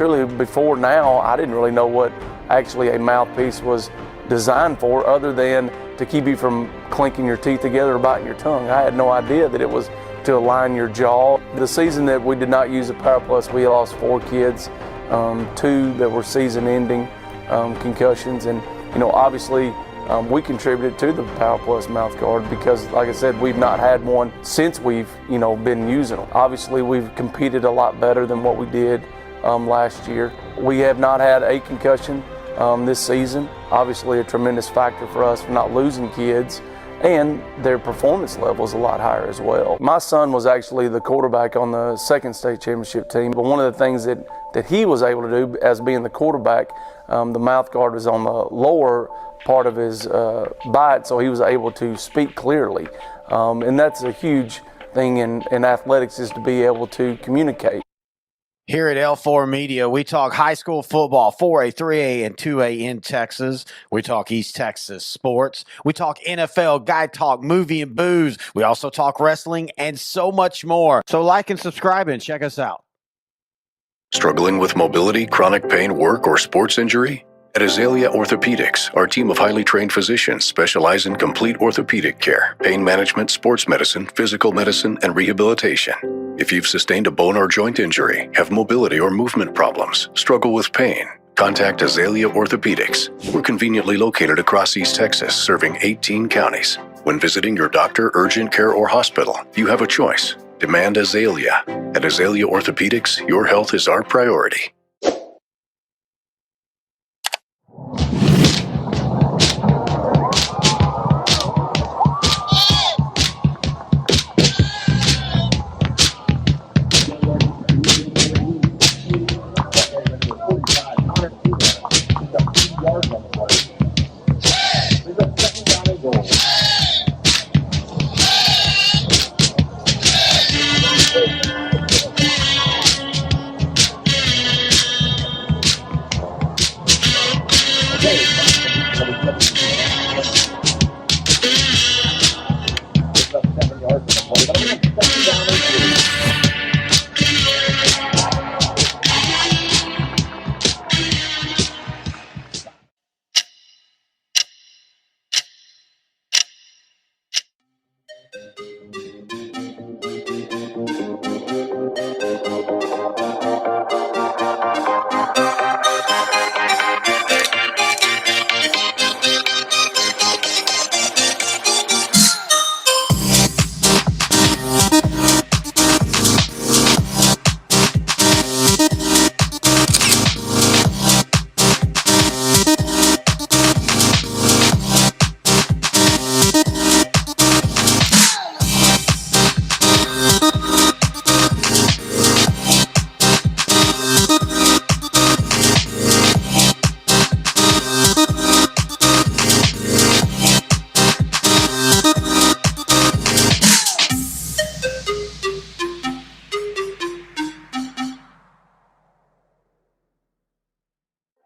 truly, before now, I didn't really know what actually a mouthpiece was designed for, other than to keep you from clinking your teeth together or biting your tongue. I had no idea that it was to align your jaw. The season that we did not use the Power Plus, we lost 4 kids, 2 that were season-ending concussions, and obviously we contributed to the Power Plus mouth guard because, like I said, we've not had one since we've been using them. Obviously, we've competed a lot better than what we did last year. We have not had a concussion this season. Obviously, a tremendous factor for us for not losing kids, and their performance level is a lot higher as well. My son was actually the quarterback on the second state championship team, but one of the things that he was able to do as being the quarterback, the mouth guard was on the lower part of his bite, so he was able to speak clearly. And that's a huge thing in athletics, is to be able to communicate. Here at L4 Media, we talk high school football, 4A, 3A, and 2A in Texas. We talk East Texas sports. We talk NFL, guy talk, movie and booze. We also talk wrestling and so much more. So like and subscribe and check us out. Struggling with mobility, chronic pain, work, or sports injury? At Azalea Orthopedics, our team of highly trained physicians specialize in complete orthopedic care, pain management, sports medicine, physical medicine, and rehabilitation. If you've sustained a bone or joint injury, have mobility or movement problems, struggle with pain, contact Azalea Orthopedics. We're conveniently located across East Texas, serving 18 counties. When visiting your doctor, urgent care, or hospital, you have a choice. Demand Azalea. At Azalea Orthopedics, your health is our priority.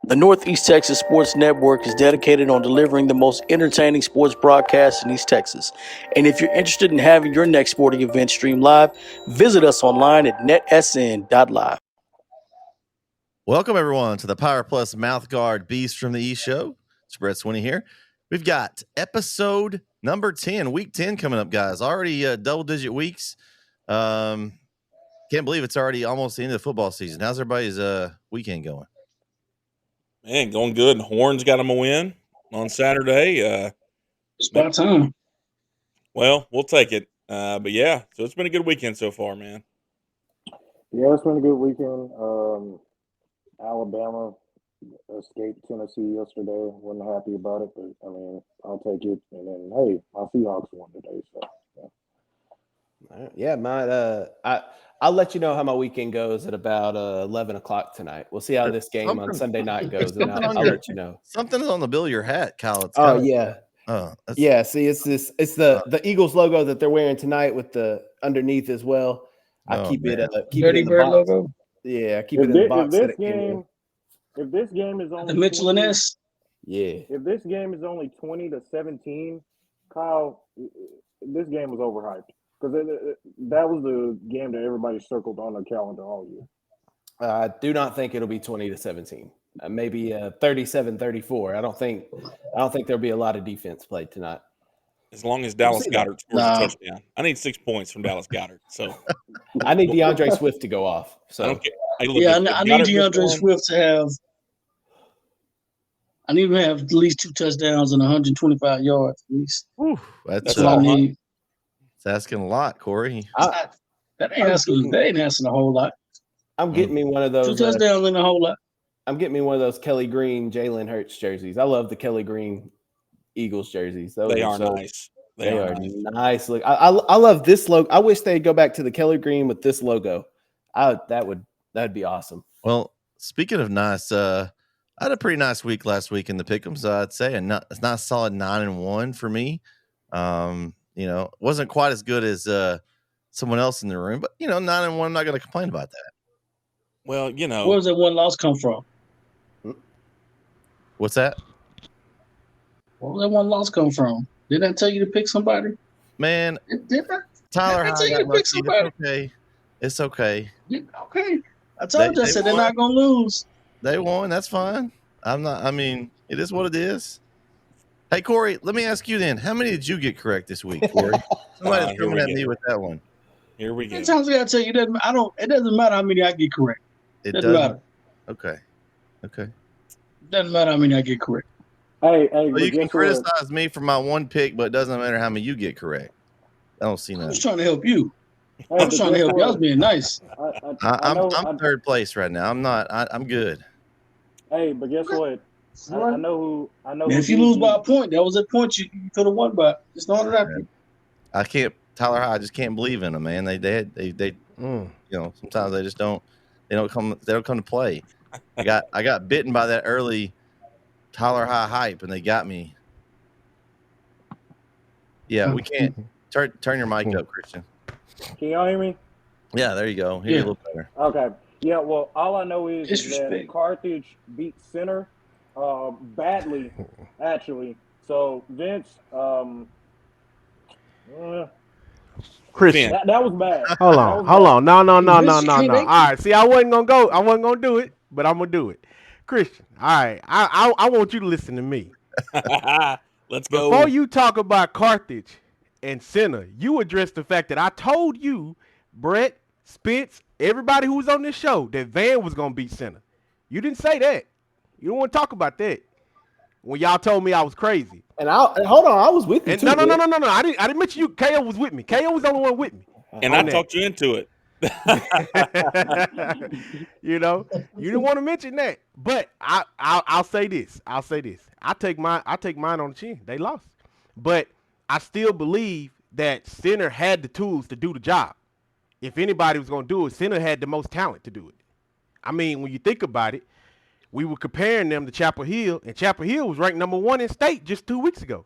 The Northeast Texas Sports Network is dedicated on delivering the most entertaining sports broadcasts in East Texas. And if you're interested in having your next sporting event streamed live, visit us online at netsn.live. Welcome, everyone, to the Power Plus Mouth Guard Beast from the East show. It's Brett Swinney here. We've got episode number 10, week 10 coming up, guys. Already double-digit weeks. Can't believe it's already almost the end of the football season. How's everybody's weekend going? Man, going good. Horns got them a win on Saturday. Spot time. Well, we'll take it. But yeah, so it's been a good weekend so far, man. Yeah, it's been a good weekend. Alabama escaped Tennessee yesterday. Wasn't happy about it, but I mean, I'll take it. And then, hey, my Seahawks won today. So yeah, I'll let you know how my weekend goes at about 11 o'clock tonight. We'll see how this game on Sunday night goes, and I'll let you know. Something's on the bill of your hat, Kyle. Yeah. See, it's the Eagles logo that they're wearing tonight with the underneath as well. I keep it Dirty in the Bird box. logo. Yeah, I keep it in the box. If this game is only the Michelin S. Yeah. If this game is only 20-17, Kyle, this game was overhyped because that was the game that everybody circled on their calendar all year. I do not think it'll be 20-17. Maybe 37-34. I don't think there'll be a lot of defense played tonight. As long as Dallas see that. Goddard scores a Nah. touchdown. I need 6 points from Dallas Goddard. So I need DeAndre Swift to go off. I So don't care. Hey, look, Yeah, if I need Goddard DeAndre performs, Swift to have. I need him to have at least 2 touchdowns and 125 yards at least. Whew, that's That's what I need. it's asking a lot, Corey. That ain't asking a whole lot. I'm getting me one of 2 those. touchdowns and a whole lot. I'm getting me one of those Kelly Green, Jalen Hurts jerseys. I love the Kelly Green Eagles jerseys. Those they are so, nice. They are nice. Look, I love this logo. I wish they'd go back to the Kelly Green with this logo. That'd be awesome. Well, speaking of nice, I had a pretty nice week last week in the pick'ems. I'd say it's not a solid 9-1 for me. Wasn't quite as good as someone else in the room, but 9-1. I'm not going to complain about that. Well, Where does that one loss come from? What's that? Where does that one loss come from? Did I tell you to pick somebody? Man, Did I? Tyler, Did I High tell you got to pick lucky. somebody? It's okay. Okay. I told you. I said they're not gonna lose. They won. That's fine. It is what it is. Hey, Corey, let me ask you then. How many did you get correct this week, Corey? Somebody's coming at me with that one. Here we go. Sometimes I gotta tell you that it doesn't matter how many I get correct. It doesn't matter. Okay. It doesn't matter how many I get correct. Hey, well, you can criticize me for my one pick, but it doesn't matter how many you get correct. I don't see I nothing. was trying to help you. I was trying to help you. I was being nice. I'm third place right now. I'm not. I'm good. Hey, but guess what? I know who. Man, if you lose by a point, that was a point you could have won by. Just know that. I can't, Tyler. I just can't believe in them, man. They sometimes they just don't. They don't come to play. I got bitten by that early Tyler High hype, and they got me. Yeah, we can't turn your mic up, Christian. Can y'all hear me? Yeah, there you go. Hear you a little better. Okay. Yeah. Well, all I know is that Carthage beat Center badly, actually. So Vince, Christian, that was bad. Hold on. No. All right. See, I wasn't gonna do it, but I'm gonna do it. Christian, all right. I want you to listen to me. Let's go. Before you talk about Carthage and Center, you address the fact that I told you, Brett, Spence, everybody who was on this show, that Van was gonna beat Center. You didn't say that. You don't want to talk about that. When y'all told me I was crazy. And hold on, I was with you. And too, no. I didn't mention you. KO was with me. KO was the only one with me. And I talked you into it. You didn't want to mention that. But I'll say this. I take mine on the chin. They lost. But I still believe that Center had the tools to do the job. If anybody was going to do it, Center had the most talent to do it. I mean, when you think about it, we were comparing them to Chapel Hill, and Chapel Hill was ranked number 1 in state just 2 weeks ago.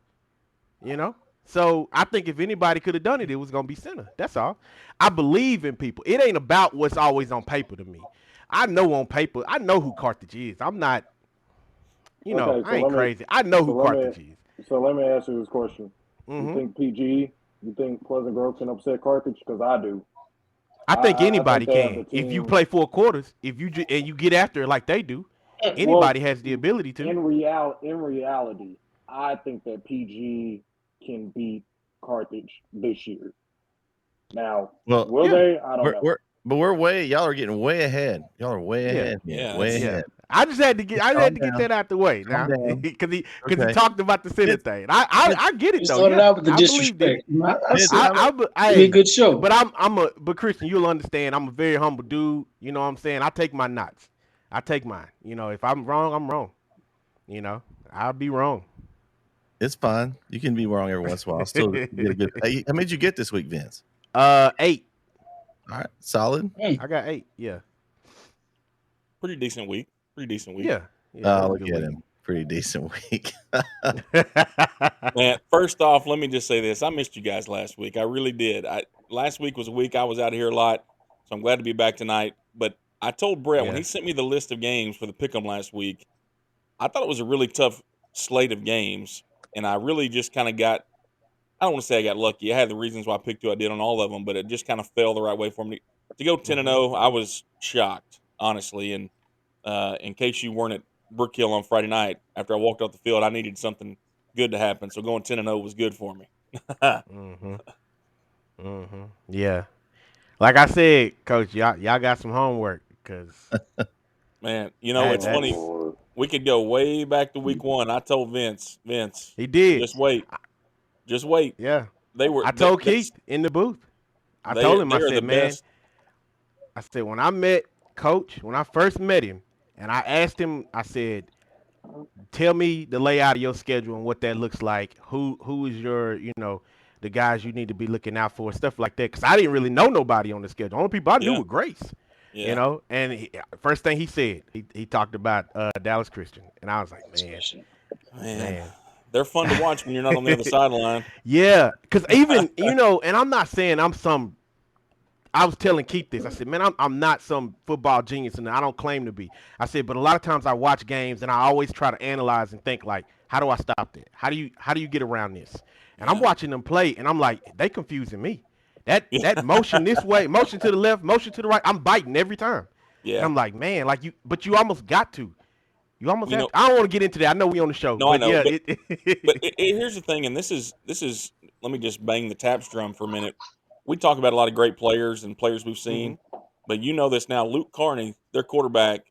So I think if anybody could have done it, it was going to be Center. That's all. I believe in people. It ain't about what's always on paper to me. I know on paper. I know who Carthage is. I'm not, I ain't crazy. I know who Carthage is. So let me ask you this question. You think Pleasant Grove can upset Carthage? Because I do. I think anybody can. If you play 4 quarters, and you get after it like they do, anybody has the ability to. In reality, I think that PG can beat Carthage this year. Now, will they? I don't know. But y'all are getting way ahead. Y'all are way ahead. Yeah, way ahead. I just had to get that out the way now because he talked about the Center thing. I get it though. Started out with the disrespect. Be a good show. But but Christian, you'll understand. I'm a very humble dude. You know what I'm saying? I take my knots. I take mine. If I'm wrong, I'm wrong. I'll be wrong. It's fine. You can be wrong every once in a while. Still get a good. Hey, how many did you get this week, Vince? 8. All right, solid. I got 8. Yeah. Pretty decent week. Yeah. Look at him. Pretty decent week. Man, first off, let me just say this. I missed you guys last week. I really did. Last week was a week I was out here a lot, so I'm glad to be back tonight. But I told Brett when he sent me the list of games for the pick'em last week, I thought it was a really tough slate of games, and I really just kind of got – I don't want to say I got lucky. I had the reasons why I picked who I did on all of them, but it just kind of fell the right way for me. To go 10-0, I was shocked. honestly. And in case you weren't at Brook Hill on Friday night, after I walked off the field, I needed something good to happen. So going 10-0 was good for me. Yeah. Like I said, Coach, y'all got some homework because man, it's funny. We could go way back to week 1. I told Vince, he did. Just wait. Yeah. I told Keith in the booth. I told him, I said, man, best. I said, when I met Coach, when I first met him, and I asked him, I said, tell me the layout of your schedule and what that looks like. Who is your, the guys you need to be looking out for, stuff like that. Because I didn't really know nobody on the schedule. Only people I knew were Grace. Yeah. And first thing he said, he talked about Dallas Christian. And I was like, man. They're fun to watch when you're not on the other sideline. Yeah, because even, and I'm not saying I was telling Keith this. I said, man, I'm not some football genius, and I don't claim to be. I said, but a lot of times I watch games, and I always try to analyze and think, like, how do I stop that? How do you get around this? And I'm watching them play, and I'm like, they confusing me. That motion this way, motion to the left, motion to the right, I'm biting every time. Yeah. And I'm like, man, but you almost got to. You almost have to. I don't want to get into that. I know we on the show. No, but I know. Yeah, but here's the thing, and this is. Let me just bang the taps drum for a minute. We talk about a lot of great players and players we've seen, but you know this now. Luke Carney, their quarterback,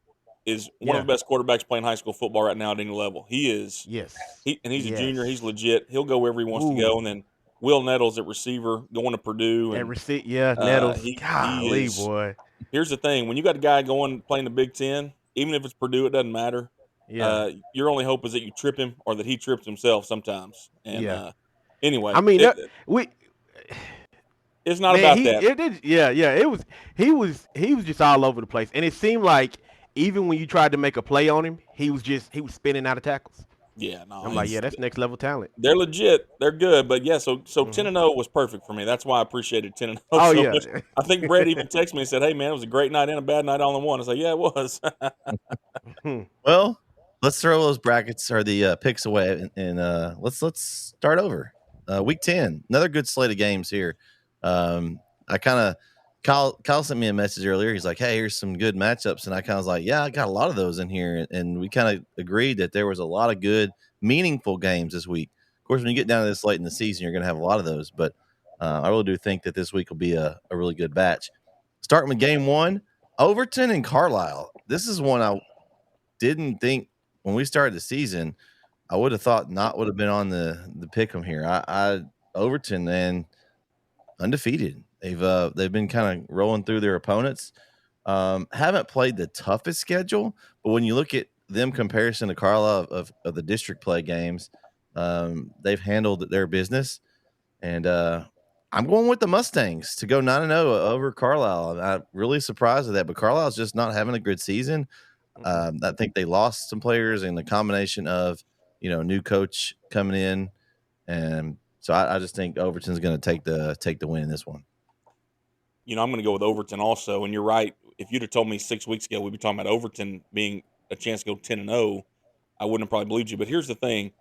is one of the best quarterbacks playing high school football right now at any level. He is. Yes. He's a junior. He's legit. He'll go wherever he wants to go. And then Will Nettles at receiver going to Purdue. And, Nettles. Golly, boy. Here's the thing. When you got a guy playing the Big Ten, even if it's Purdue, it doesn't matter. Yeah. Your only hope is that you trip him or that he trips himself sometimes. And anyway. I mean, it's not about that. He was just all over the place. And it seemed like even when you tried to make a play on him, he was spinning out of tackles. Yeah, no. I'm like, that's next level talent. They're legit. They're good. But so 10-0 was perfect for me. That's why I appreciated 10-0 much. I think Brett even texted me and said, hey, man, it was a great night and a bad night all in one. I was like, yeah, it was. Well, let's throw those brackets or the picks away and let's start over. Week 10, another good slate of games here. Kyle sent me a message earlier. He's like, hey, here's some good matchups. And I kind of was like, yeah, I got a lot of those in here. And we kind of agreed that there was a lot of good, meaningful games this week. Of course, when you get down to this late in the season, you're going to have a lot of those. But I really do think that this week will be a really good batch. Starting with game 1, Overton and Carlisle. This is one I didn't think when we started the season, I would have thought not would have been on the pick 'em here. Overton, man, undefeated. They've been kind of rolling through their opponents. Haven't played the toughest schedule, but when you look at them comparison to Carlisle of the district play games, they've handled their business. And I'm going with the Mustangs to go 9-0 over Carlisle. I'm really surprised at that, but Carlisle's just not having a good season. I think they lost some players in the combination of, new coach coming in. And so I just think Overton's going to take the win in this one. I'm going to go with Overton also. And you're right. If you'd have told me 6 weeks ago we'd be talking about Overton being a chance to go 10-0, I wouldn't have probably believed you. But here's the thing.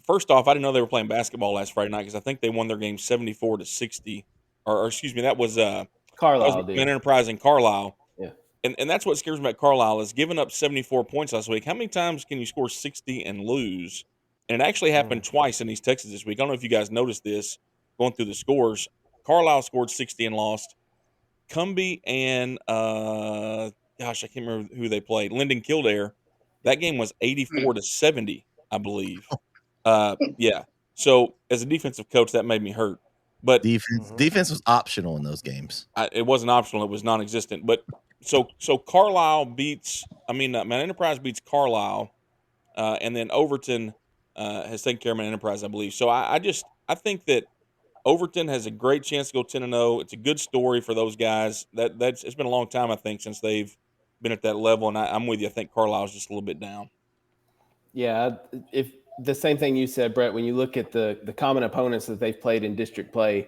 First off, I didn't know they were playing basketball last Friday night because I think they won their game 74-60. Or excuse me, that was Carlisle. Mount Enterprise in Carlisle. Yeah. And that's what scares me about Carlisle is giving up 74 points last week. How many times can you score 60 and lose? And it actually happened twice in East Texas this week. I don't know if you guys noticed this going through the scores. Carlisle scored 60 and lost. Cumbie and, I can't remember who they played. Linden Kildare. That game was 84-70, I believe. Yeah. So as a defensive coach, that made me hurt. But defense was optional in those games. It wasn't optional. It was non-existent. But so Carlisle Mount Enterprise beats Carlisle, and then Overton has taken care of Mount Enterprise, I believe. So I think that Overton has a great chance to go 10-0. It's a good story for those guys. It's been a long time, I think, since they've been at that level. And I'm with you. I think Carlisle's just a little bit down. Yeah, if the same thing you said, Brett, when you look at the common opponents that they've played in district play,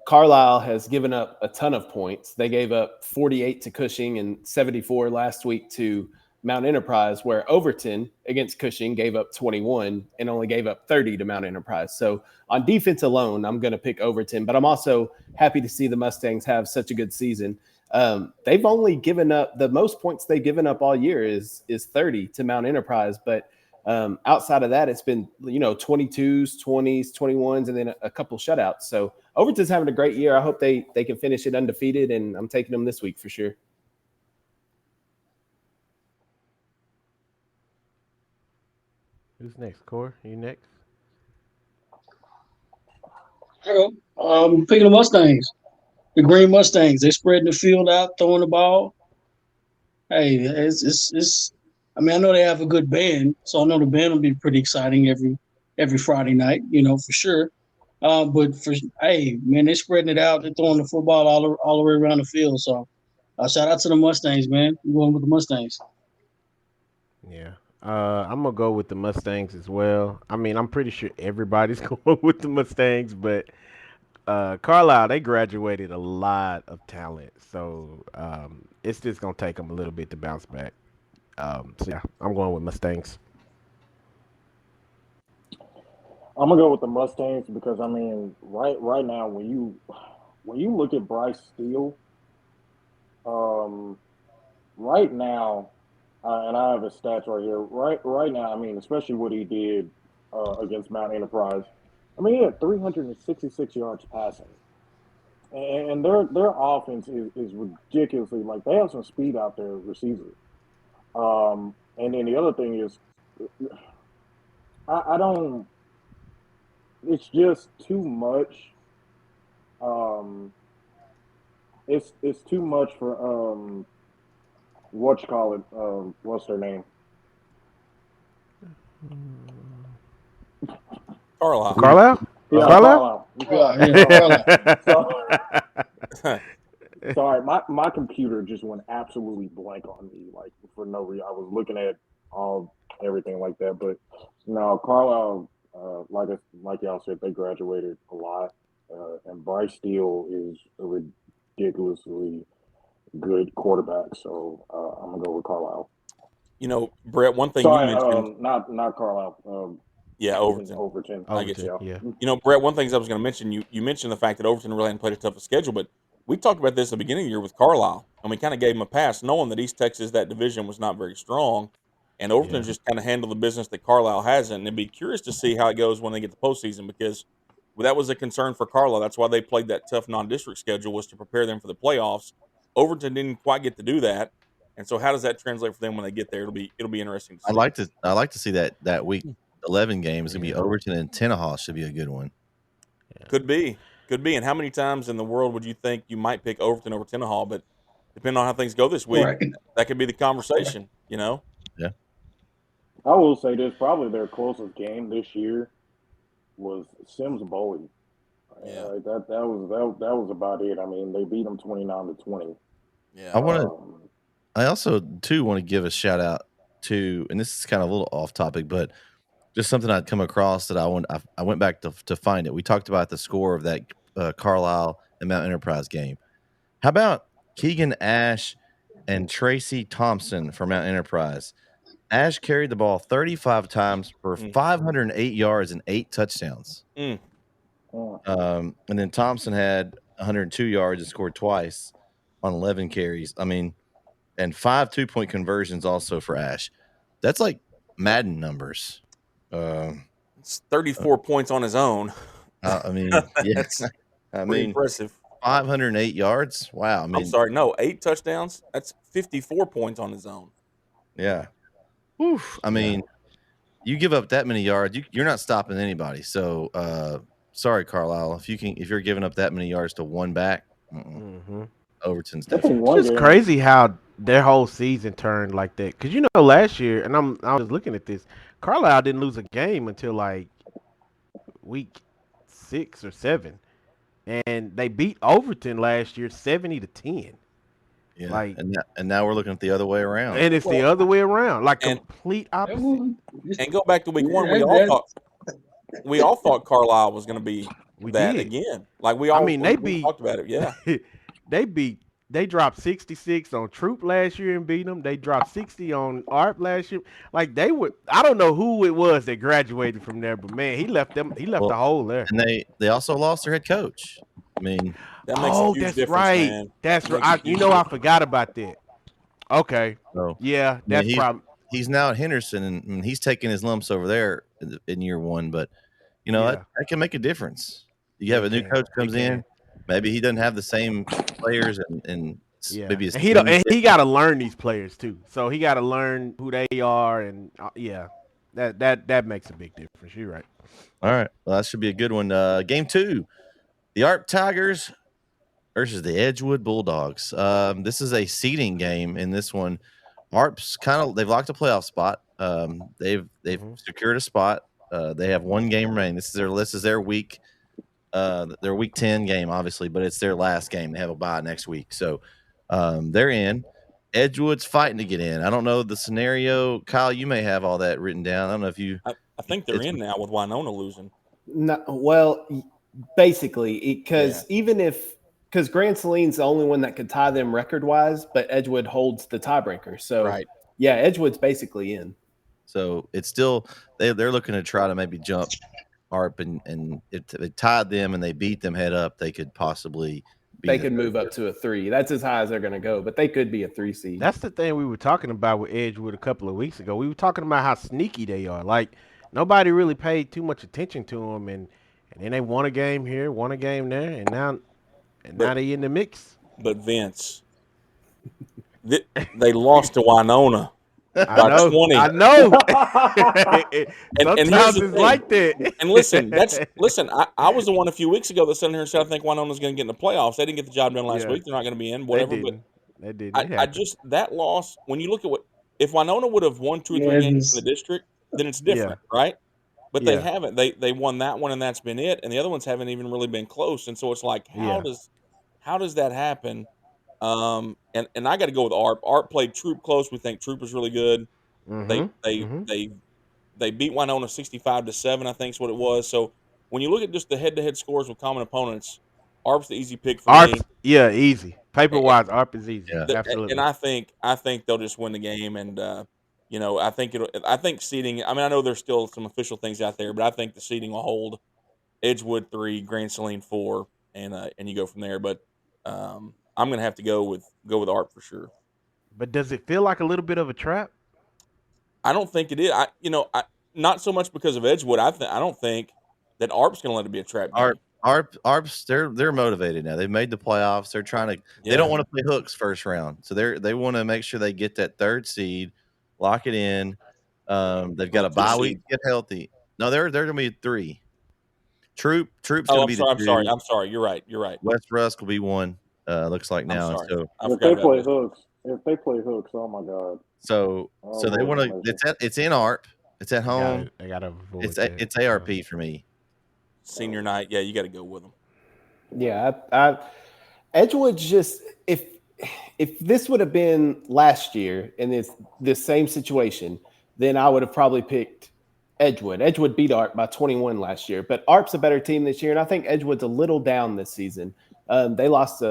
Carlisle has given up a ton of points. They gave up 48 to Cushing and 74 last week to Mount Enterprise, where Overton against Cushing gave up 21 and only gave up 30 to Mount Enterprise. So on defense alone, I'm going to pick Overton, but I'm also happy to see the Mustangs have such a good season. They've only given up the most points they've given up all year is 30 to Mount Enterprise, but outside of that, it's been 22s, 20s, 21s, and then a couple shutouts. So Overton's having a great year. I hope they can finish it undefeated, and I'm taking them this week for sure. Who's next? Core, you next? I go. Picking the Mustangs, the Green Mustangs. They spreading the field out, throwing the ball. Hey, it's. I mean, I know they have a good band, so I know the band will be pretty exciting every Friday night. For sure. But hey, man, they're spreading it out. They're throwing the football all the way around the field. So, shout out to the Mustangs, man. I'm going with the Mustangs. Yeah. I'm gonna go with the Mustangs as well. I mean, I'm pretty sure everybody's going with the Mustangs, but Carlisle, they graduated a lot of talent, so it's just gonna take them a little bit to bounce back. So yeah, I'm going with Mustangs. I'm gonna go with the Mustangs because I mean, right now when you look at Bryce Steele, right now, and I have his stats right here. Right now, I mean, especially what he did against Mount Enterprise. I mean, he had 366 yards passing, and their offense is ridiculously like they have some speed out there, receiver. And then the other thing is, I don't. It's just too much. It's too much for what's their name? Carlisle. Carlisle? Yeah, Carlisle? So, sorry, my computer just went absolutely blank on me, like for no reason. I was looking at everything like that, but no, Carlisle, like y'all said, they graduated a lot, and Bryce Steele is a ridiculously good quarterback. So I'm gonna go with Carlisle. Brett, one thing Sorry, you mentioned, not Carlisle. yeah, Overton. Overton. I get you. Yeah. Brett, one thing I was going to mention, you mentioned the fact that Overton really hadn't played a tough schedule, but we talked about this at the beginning of the year with Carlisle, and we kind of gave him a pass, knowing that East Texas, that division was not very strong, and Overton just kind of handled the business that Carlisle hasn't. And it'd be curious to see how it goes when they get the postseason, because that was a concern for Carlisle. That's why they played that tough non-district schedule, was to prepare them for the playoffs. Overton didn't quite get to do that. And so, how does that translate for them when they get there? It'll be interesting to see. I like to see that week 11 game is going to be Overton and Tenaha. Should be a good one. Yeah. Could be. And how many times in the world would you think you might pick Overton over Tenaha? But depending on how things go this week, that could be the conversation. Yeah. I will say this: probably their closest game this year was Sims Bowie. Yeah, that was about it. I mean, they beat them 29-20. Yeah. I also too want to give a shout out to, and this is kind of a little off topic, but just something I'd come across that I went back to find it. We talked about the score of that Carlisle and Mount Enterprise game. How about Keegan Ash and Tracy Thompson for Mount Enterprise? Ash carried the ball 35 times for 508 yards and 8 touchdowns. And then Thompson had 102 yards and scored twice on 11 carries. I mean, and 5 2-point conversions also for Ash. That's like Madden numbers. It's 34 points on his own. I mean, that's pretty impressive. 508 yards. Wow. I mean, I'm sorry, no, 8 touchdowns. That's 54 points on his own. Yeah. Oof. I mean, you give up that many yards, you're not stopping anybody. So, sorry, Carlisle, if you're giving up that many yards to one back, Overton's definitely. It's just crazy how their whole season turned like that. Because last year, and I was looking at this, Carlisle didn't lose a game until like week 6 or 7, and they beat Overton last year 70-10. Yeah, like, and now we're looking at the other way around. And it's the other way around, like complete opposite. And go back to week 1, we all thought Carlisle was going to be again. Like we talked about it. Yeah, they dropped 66 on Troop last year and beat them. They dropped 60 on ARP last year. Like I don't know who it was that graduated from there, but man, he left the hole there. And they also lost their head coach. I mean, That makes a huge that's difference, right. man. That's Makes a right. huge I difference. forgot about that. Okay. so Yeah, I mean, that's probably. he's now at Henderson, and he's taking his lumps over there in year one. But Yeah. that can make a difference. You Yeah, have a it new can. coach It comes in, can. maybe he doesn't have the same players, and Yeah, maybe a and scheme he got to learn these players too. So he got to learn who they are, and yeah, that makes a big difference. You're right. All right, well, that should be a good one. Game 2, the ARP Tigers versus the Edgewood Bulldogs. This is a seeding game in this one. ARP's they've locked a playoff spot. They've secured a spot. They have one game remaining. This is their week. Their week 10 game, obviously, but it's their last game. They have a bye next week, so they're in. Edgewood's fighting to get in. I don't know the scenario. Kyle, you may have all that written down. I don't know if you. I think they're in now with Winona losing. No, well, basically, because because Grand Salene's the only one that could tie them record-wise, but Edgewood holds the tiebreaker. So, Right. yeah, Edgewood's basically in. So it's still they're looking to try to maybe jump ARP, and if they tied them and they beat them head up, they could possibly they could move up to a 3. That's as high as they're going to go, but they could be a 3 seed. That's the thing we were talking about with Edgewood a couple of weeks ago. We were talking about how sneaky they are. Like nobody really paid too much attention to them, and then they won a game here, won a game there, and now they in the mix. But Vince, they lost to Winona. I know. 20. I know. and Sometimes it's like that. And listen. I was the one a few weeks ago that sat here and said I think Winona's going to get in the playoffs. They didn't get the job done last week. They're not going to be in. Whatever. They didn't. I just that loss. When you look at if Winona would have won 2 or 3 games in the district, then it's different, right? But they haven't. They won that one and that's been it. And the other ones haven't even really been close. And so it's like how does that happen? And I got to go with ARP. ARP played Troop close. We think Troop was really good. They beat Winona 65-7. I think is what it was. So when you look at just the head-to-head scores with common opponents, ARP's the easy pick for me. Yeah, easy. Paper-wise, ARP is easy. Yeah. Absolutely. And I think they'll just win the game. And I think seeding. I mean, I know there's still some official things out there, but I think the seeding will hold Edgewood 3, Grand Saline 4, and you go from there. But I'm going to have to go with ARP for sure. But does it feel like a little bit of a trap? I don't think it is. Not so much because of Edgewood. I don't think that ARP's going to let it be a trap game. ARP's they're motivated now. They've made the playoffs. They're trying to. Yeah. They don't want to play hooks first round, so they want to make sure they get that 3rd seed, lock it in. They've got a bye week to get healthy. No, they're going to be 3. Troop's going to be I'm sorry. You're right. West Rusk will be 1. Looks like now. I'm sorry. So if they play hooks, oh my god. So they want to. It's in ARP. It's at home. They got to avoid it's ARP for me. Senior night, yeah, you got to go with them. Yeah, Edgewood's just if this would have been last year and it's this same situation, then I would have probably picked Edgewood. Edgewood beat ARP by 21 last year, but ARP's a better team this year, and I think Edgewood's a little down this season. They lost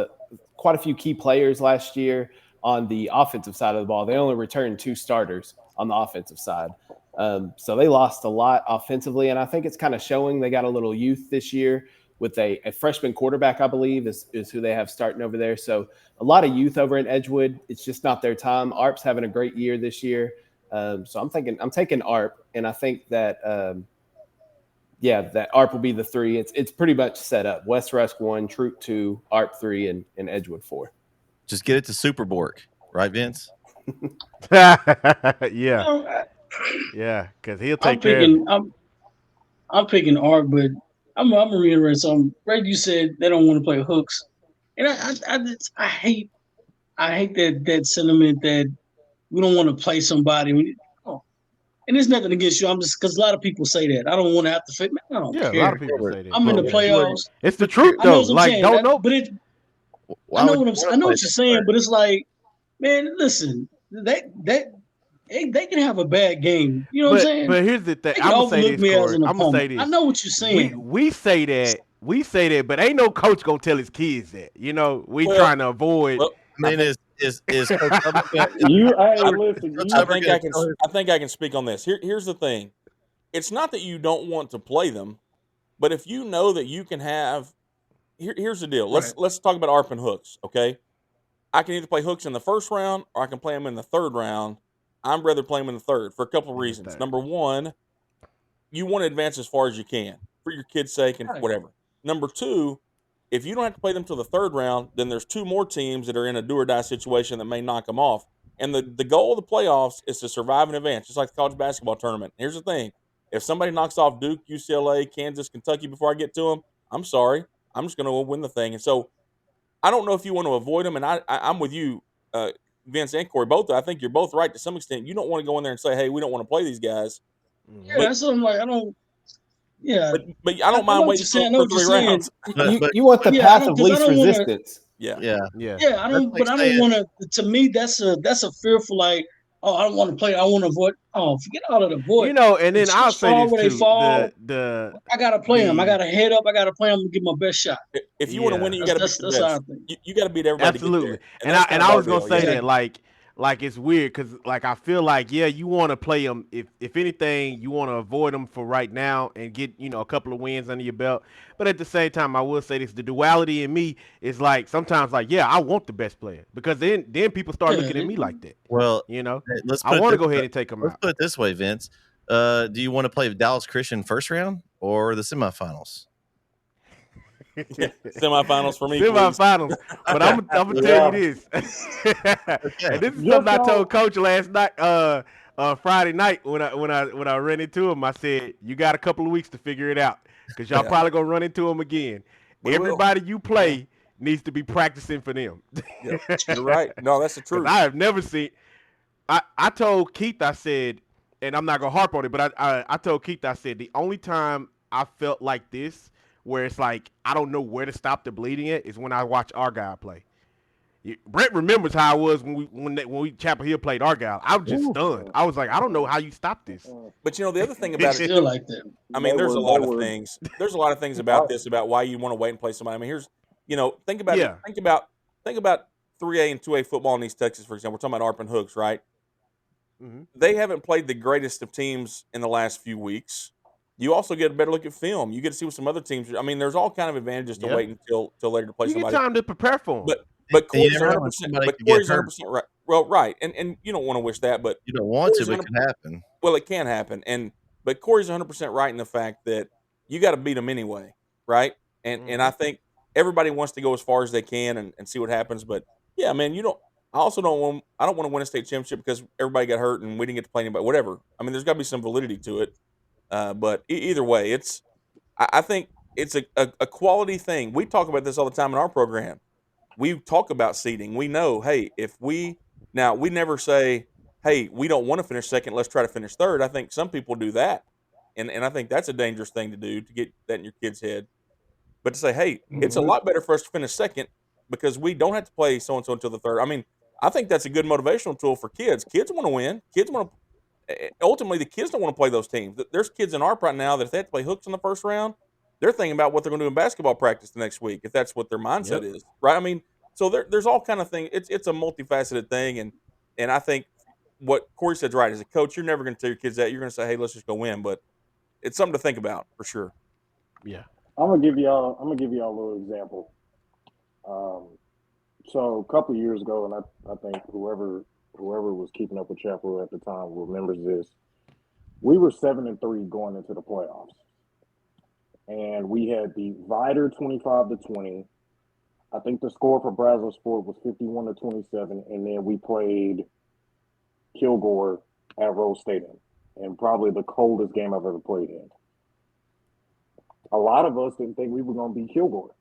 quite a few key players last year on the offensive side of the ball. They only returned 2 starters on the offensive side. So they lost a lot offensively, and I think it's kind of showing. They got a little youth this year with a freshman quarterback, I believe, is who they have starting over there. So a lot of youth over in Edgewood. It's just not their time. ARP's having a great year this year. So I'm taking ARP, and I think that that ARP will be the 3. It's pretty much set up. West Rusk 1, Troop 2, ARP 3, and Edgewood 4. Just get it to Super Bork, right, Vince? Yeah, because he'll take care of it. I'm picking ARP, but I'm gonna reiterate something. Right, you said they don't want to play hooks, and I hate that sentiment that we don't want to play somebody. And there's nothing against you. I'm just because a lot of people say that. I don't want to have to fit. I don't care. A lot of people say that. I'm in the playoffs. It's the truth, though. Like, don't know. But I know what you're saying, but it's like, man, listen, they can have a bad game. You know what I'm saying? But here's the thing. I'm gonna say this, Corey. I'm gonna say this. I know what you're saying. We say that, but ain't no coach gonna tell his kids that. You know, trying to avoid. I mean, is you? Listen. I think I can speak on this. Here's the thing. It's not that you don't want to play them, but if you know that you can have here's the deal. Right. Let's talk about ARP and hooks. Okay, I can either play hooks in the first round or I can play them in the third round. I'm rather play them in the third for a couple of In the reasons. third. Number one, you want to advance as far as you can for your kids' sake and Right. whatever. Number two, if you don't have to play them till the third round, then there's two more teams that are in a do or die situation that may knock them off. And the goal of the playoffs is to survive and advance, just like the college basketball tournament. Here's the thing: if somebody knocks off Duke, UCLA, Kansas, Kentucky before I get to them, I'm sorry, I'm just going to win the thing. And so I don't know if you want to avoid them, and I'm with you, Vince and Corey. Both, I think you're both right to some extent. You don't want to go in there and say, "Hey, we don't want to play these guys," Yeah, but that's what I'm like. I don't. Yeah, but I don't I know mind what waiting you're saying. I know for what you're 3 saying. rounds. But You want the Yeah, I path don't of because I least don't want to. resistance. Yeah, yeah, Yeah. Yeah, I that's don't. like But I don't saying want to. To me, that's a fearful like. Oh, I don't want to play. I want to avoid. Oh, forget all of the avoid. You know, and The then I'll chips say fall this where they too: fall. I gotta play them. I the gotta head up. I gotta play them and give my best shot. if you want to win it, you yeah, got to beat the That's how I best. think. You got to beat everybody to get absolutely. there, and that's kind And of I our was gonna deal. say Yeah, that like it's weird because like I feel like yeah you want to play them if anything you want to avoid them for right now and get a couple of wins under your belt. But at the same time, I will say this: the duality in me is like sometimes like yeah I want the best player because then people start Yeah, looking at me like that. well, You know, let's I put it want to this go way. ahead and take them Let's out. put it this way, Vince. Do you want to play Dallas Christian first round or the semifinals? yeah. Semifinals for me, please. Semifinals. But I'm gonna tell you this, Okay. and this is Just something I so told Coach last night, Friday night when I ran into him. I said you got a couple of weeks to figure it out because y'all Yeah, probably gonna run into him again. we will. Everybody you Yeah, play needs to be practicing for them. yep. You're right. No, that's the Because truth. I have never seen. I told Keith, I said, and I'm not gonna harp on it, but I told Keith, I said the only time I felt like this, where it's like I don't know where to stop the bleeding at, is when I watch Argyle play. Brent remembers how I was when we Chapel Hill played Argyle. I was just stunned. I was like, I don't know how you stop this. But the other thing I'm about it still too. like that. I mean, there's a they lot of were things. There's a lot of things I, about this about why you want to wait and play somebody. I mean, here's think about Yeah. think about 3A and 2A football in East Texas, for example. We're talking about ARP and Hooks, right? Mhm. They haven't played the greatest of teams in the last few weeks. You also get a better look at film. You get to see what some other teams. I mean, there's all kind of advantages to Yeah. waiting till later to play You get somebody. time to prepare for them. But And you Corey's never know when 100%. somebody But could get Corey's hurt. 100% right. Well, right, and you don't want to wish that, but You don't want to, Corey's but it 100. can happen. Well, it can happen, but Corey's 100% right in the fact that you got to beat them anyway, right? And I Mhm. think everybody wants to go as far as they can and see what happens. But yeah, man, you don't. I also don't want. I don't want to win a state championship because everybody got hurt and we didn't get to play anybody. Whatever. I mean, there's got to be some validity to it. But either way, I think it's a quality thing. We talk about this all the time in our program. We talk about seeding. We know, hey, if we now we never say, hey, we don't want to finish second, let's try to finish third. I think some people do that. And I think that's a dangerous thing to do to get that in your kid's head. But to say, hey, it's a Mhm. lot better for us to finish second because we don't have to play so and so until the third. I mean, I think that's a good motivational tool for kids. Kids want to win. Kids want to ultimately the kids don't want to play those teams. There's kids in ARP right now that if they have to play hooks in the first round, they're thinking about what they're going to do in basketball practice the next week if that's what their mindset Yep. is, right? I mean, so there's all kind of thing. It's a multifaceted thing, and I think what Corey said right as a coach, you're never going to tell your kids that. You're going to say, hey, let's just go win, but it's something to think about for sure. Yeah. I'm gonna give y'all a little example. Um, so a couple years ago, and I think whoever was keeping up with Chapel at the time remembers this. We were 7-3 going into the playoffs, and we had beat Vider 25-20. I think the score for Brazos Sport was 51-27, and then we played Kilgore at Rose Stadium, and probably the coldest game I've ever played in. A lot of us didn't think we were going to beat Kilgore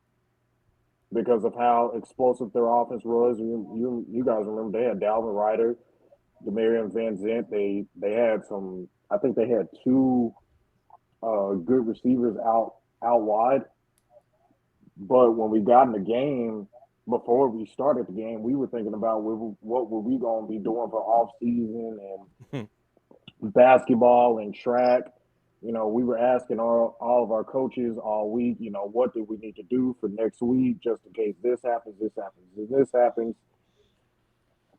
because of how explosive their offense was. You guys remember they had Dalvin Ryder, Demarion Van Zant. They had some. I think they had two good receivers out wide. But when we got in the game, before we started the game, we were thinking about what were we going to be doing for off season and basketball and track. We were asking all of our coaches all week, what do we need to do for next week just in case this happens, this happens.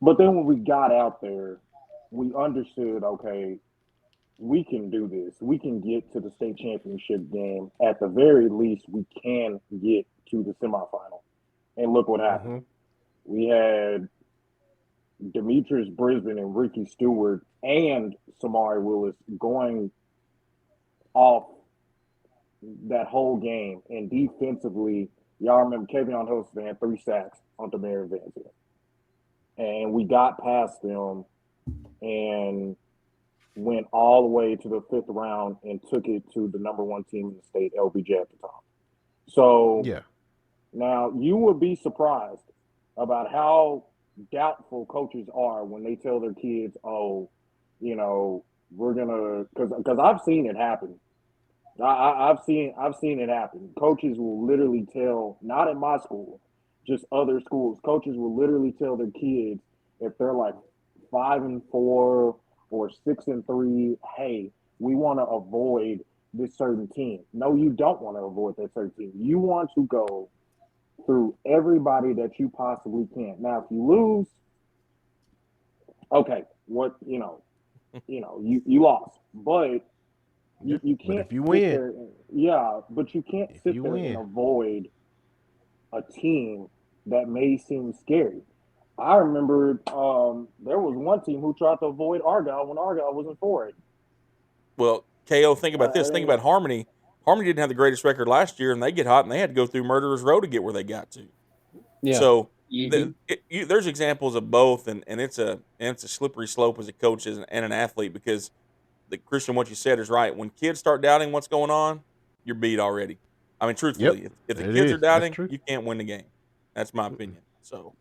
But then when we got out there, we understood, okay, we can do this. We can get to the state championship game. At the very least, we can get to the semifinal. And look what happened. We had Demetrius Brisbane and Ricky Stewart and Samari Willis going off that whole game. And defensively, y'all remember Kevion Houston had 3 sacks on Demarius Vance. And we got past them and went all the way to the 5th round and took it to the number 1 team in the state, LBJ at the time. So now you would be surprised about how doubtful coaches are when they tell their kids, oh, you know, we're gonna, because I've seen it happen. I've seen it happen. Coaches will literally tell, not at my school, just other schools. Coaches will literally tell their kids if they're like 5-4 or 6-3, hey, we want to avoid this certain team. No, you don't want to avoid that certain team. You want to go through everybody that you possibly can. Now, if you lose, okay, what you lost, but you can't. But if you win, but you can't sit there and avoid a team that may seem scary. I remember there was one team who tried to avoid Argyle when Argyle wasn't for it. Well, KO, think about this. Think about Harmony. Harmony didn't have the greatest record last year, and they get hot, and they had to go through Murderers Row to get where they got to. Yeah. So there's examples of both, and it's a slippery slope as a coach and an athlete, because Christian, what you said is right. When kids start doubting what's going on, you're beat already. I mean, truthfully, if the kids are doubting, you can't win the game. That's my opinion. So,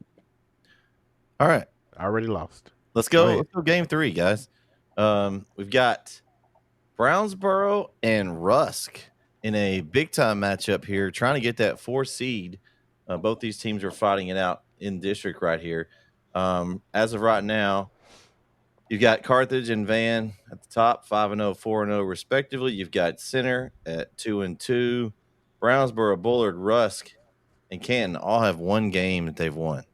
all right, I already lost. Let's go game 3, guys. We've got Brownsboro and Rusk in a big-time matchup here, trying to get that 4 seed. Both these teams are fighting it out in district right here. As of right now, you've got Carthage and Van at the top, 5-0, 4-0, respectively. You've got Center at 2-2. Brownsboro, Bullard, Rusk, and Canton all have 1 game that they've won.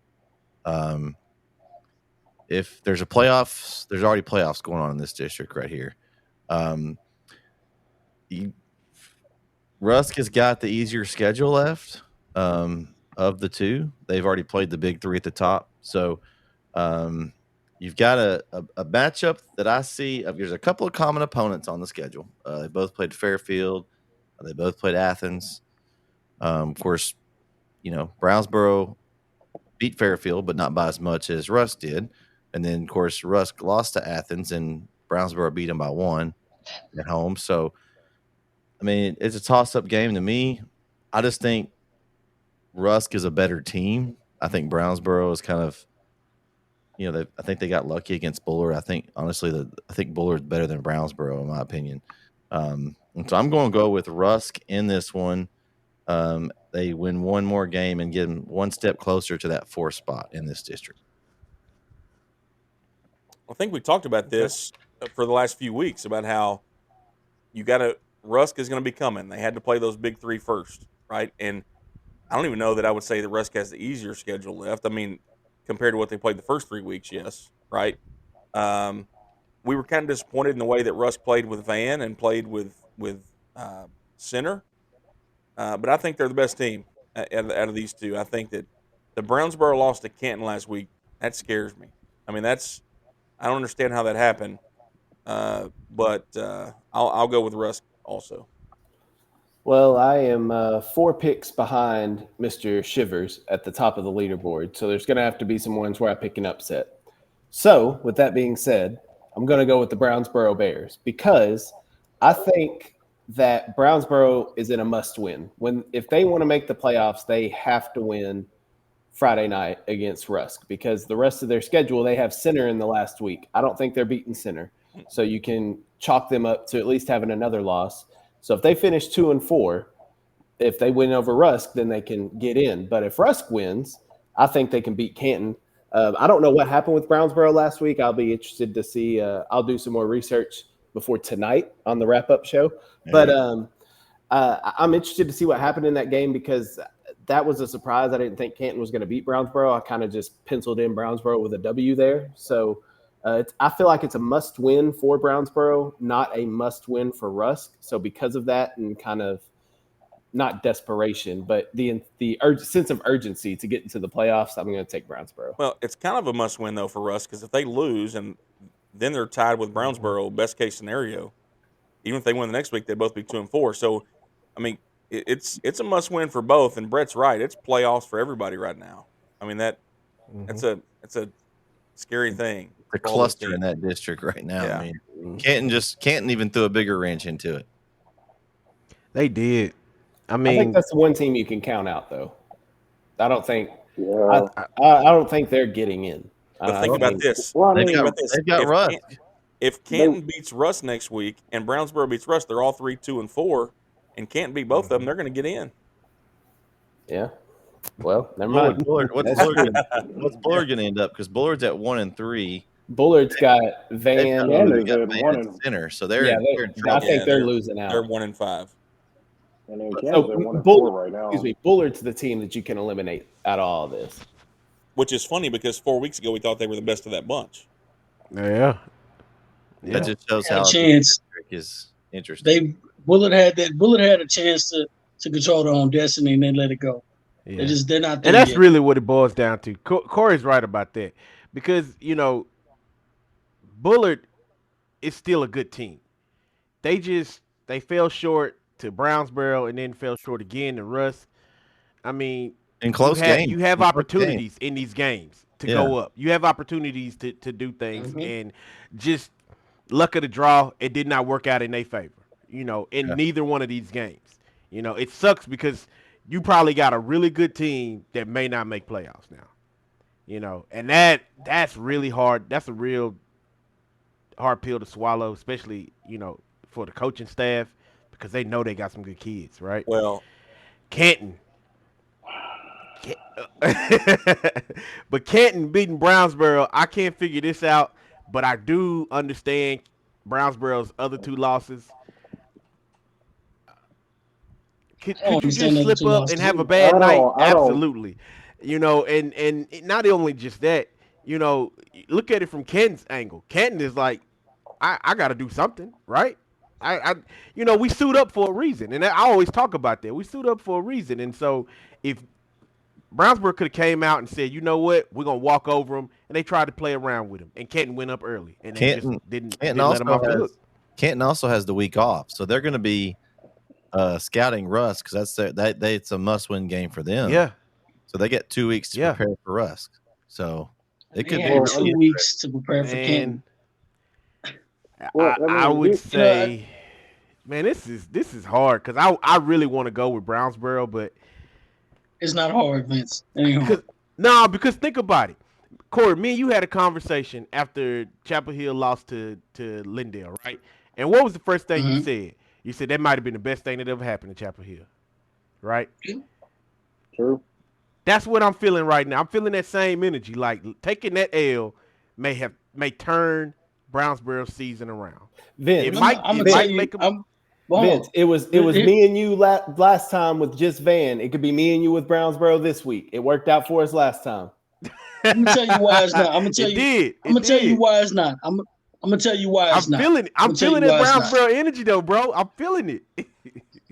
If there's there's already playoffs going on in this district right here. Rusk has got the easier schedule left of the 2. They've already played the big 3 at the top. So you've got a matchup that I see. There's a couple of common opponents on the schedule. They both played Fairfield. They both played Athens. Of course, Brownsboro beat Fairfield, but not by as much as Rusk did. And then, of course, Rusk lost to Athens, and Brownsboro beat them by 1 at home. So, I mean, it's a toss-up game to me. I just think Rusk is a better team. I think Brownsboro is kind of, I think they got lucky against Bullard. I think, honestly, I think Bullard's better than Brownsboro, in my opinion. And so I'm going to go with Rusk in this one. They win 1 more game and get them 1 step closer to that 4th spot in this district. I think we talked about this for the last few weeks about how Rusk is going to be coming. They had to play those big 3 first, right? And I don't even know that I would say that Rusk has the easier schedule left. I mean, compared to what they played the first 3 weeks, yes, right? We were kind of disappointed in the way that Rusk played with Van and played with Center. But I think they're the best team out of these 2. I think that the Brownsboro loss to Canton last week, that scares me. I mean, I don't understand how that happened, but I'll go with Rusk also. Well, I am 4 picks behind Mr. Shivers at the top of the leaderboard, so there's going to have to be some ones where I pick an upset. So, with that being said, I'm going to go with the Brownsboro Bears because I think that Brownsboro is in a must-win. If they want to make the playoffs, they have to win Friday night against Rusk because the rest of their schedule, they have Center in the last week. I don't think they're beating Center. So you can chalk them up to at least having another loss. So if they finish 2-4, if they win over Rusk, then they can get in. But if Rusk wins, I think they can beat Canton. I don't know what happened with Brownsboro last week. I'll be interested to see. I'll do some more research before tonight on the wrap-up show. But I'm interested to see what happened in that game because that was a surprise. I didn't think Canton was going to beat Brownsboro. I kind of just penciled in Brownsboro with a W there. So I feel like it's a must-win for Brownsboro, not a must-win for Rusk. So because of that, and kind of not desperation, but the sense of urgency to get into the playoffs, I'm going to take Brownsboro. Well, it's kind of a must-win though for us because if they lose and then they're tied with Brownsboro, best case scenario. Even if they win the next week, they'd both be 2-4. So, I mean, it's a must-win for both. And Brett's right; it's playoffs for everybody right now. I mean that's a scary thing. The cluster in that district right now. Yeah. I mean, Canton even threw a bigger wrench into it. They did. I I mean, think that's the one team you can count out, though. I don't think. Yeah. I don't think they're getting in. But think about this. Well, I They've mean, got Russ. If Canton beats Russ next week and Brownsboro beats Russ, they're all 3, 2, and 4, and Canton beat both of them, they're going to get in. Yeah. Well, never mind. What's Bullard going to end up? Because Bullard's at 1 and 3. Bullard's got Van. Van Got is Van at 1 at and center, so they're Yeah, in I trouble. think they're losing out. They're 1 and 5. and then So, Kansas at 1 and 4 right now. Excuse me, Bullard's the team that you can eliminate out of all of this. Which is funny because 4 weeks ago we thought they were the best of that bunch. yeah. That just shows Had a how the chance. district is interesting. Bullet had a chance to control their own destiny, and they let it go. Yeah. They're not there And that's yet. really what it boils down to. Corey's right about that because Bullard is still a good team. They fell short to Brownsboro and then fell short again to Russ. I mean, In close games. you have In close opportunities in these games to go up. You have opportunities to do things, and just luck of the draw, it did not work out in their favor. In neither one of these games. It sucks because you probably got a really good team that may not make playoffs now. And that's really hard. That's a real hard pill to swallow, especially, for the coaching staff because they know they got some good kids, right? Well, Canton. But Canton beating Brownsboro, I can't figure this out, but I do understand Brownsboro's other 2 losses. Could you just slip up and have a bad night? Absolutely. And not only just that, look at it from Canton's angle. Canton is like, I got to do something, right? We suit up for a reason, and I always talk about that. We suit up for a reason, and so if Brownsboro could have came out and said, you know what, we're gonna walk over them, and they tried to play around with him, and Canton went up early, and they just didn't let him off the hook. Canton also has the week off, so they're going to be scouting Rusk because it's a must-win game for them. Yeah. So they get 2 weeks to prepare for Rusk. So it could They had be 2 weeks to prepare for Canton. I would say, man, this is hard because I really want to go with Brownsboro, but it's not hard, Vince. Because think about it. Corey, me and you had a conversation after Chapel Hill lost to Lindale, right? And what was the first thing you said? You said that might have been the best thing that ever happened to Chapel Hill, right? True. That's what I'm feeling right now. I'm feeling that same energy. Like taking that L may turn Brownsboro's season around. Vince, Vince, it was me and you last time with just Van. It could be me and you with Brownsboro this week. It worked out for us last time. I'm gonna tell you why it's not. I'm gonna tell you why it's not. I'm gonna tell you why it's not. I'm feeling that Brownsboro energy though, bro. I'm feeling it.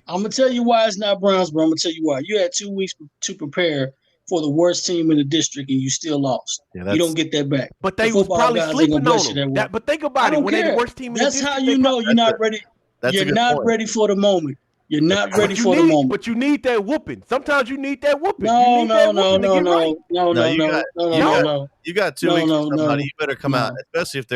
I'm gonna tell you why it's not Brownsboro. I'm gonna tell you why. You had 2 weeks to prepare for the worst team in the district, and you still lost. Yeah, you don't get that back. But they was probably sleeping on them. But think about it. When they're the worst team in the district, that's how you know you're not ready. You're not ready for the moment. You're not ready for the moment. But you need that whooping. Sometimes you need that whooping. No. You got 2 weeks for somebody. You better come out, especially if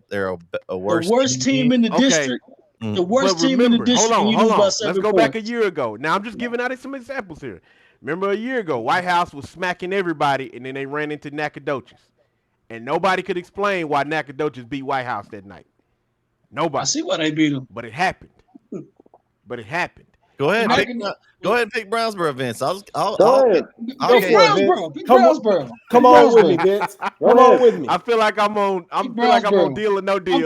they're a worse. The worst team in the district. The worst team in the district. Hold on. Let's go back a year ago. Now I'm just giving out some examples here. Remember a year ago, White House was smacking everybody, and then they ran into Nacogdoches, and nobody could explain why Nacogdoches beat White House that night. Nobody. I see why they beat them, but it happened. Go ahead. Go ahead and pick Brownsboro, Vince. Go ahead. Brownsboro. Come on with me, Vince. Come on with me. I feel like I'm on Deal or No Deal.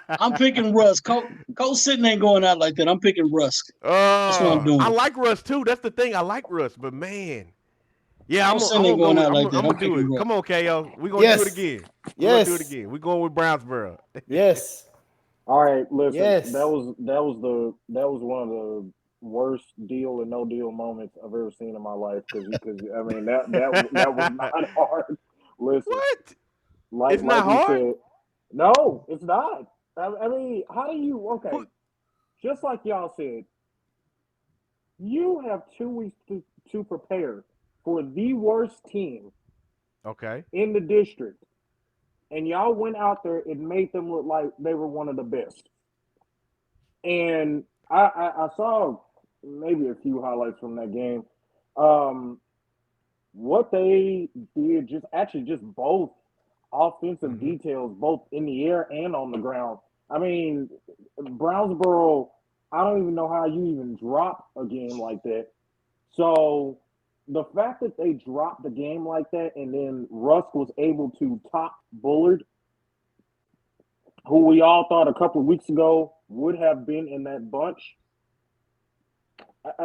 I'm picking Rusk. Coach Sitton ain't going out like that. I'm picking Rusk. That's what I'm doing. I like Rusk too. That's the thing. I like Rusk, but man, Yeah, I'm Don't send gonna it go. going out like I'm that. gonna I'm do picking it. Russ. Come on, KO. We're gonna do it Yes. again. We're gonna Yes. do it again. We're going with Brownsboro. Yes. All right, listen. Yes. That was one of the worst deal and no deal moments I've ever seen in my life. Because I mean that was not hard. Listen, What? like It's not we hard. said, no, it's not. I mean, how do you? Okay, Who- just like y'all said, you have 2 weeks to prepare for the worst team Okay. in the district, and y'all went out there and made them look like they were one of the best. And I saw maybe a few highlights from that game. What they did, just both offensive details, both in the air and on the ground. I mean, Brownsboro, I don't even know how you even drop a game like that. So the fact that they dropped the game like that, and then Rusk was able to top Bullard, who we all thought a couple of weeks ago would have been in that bunch.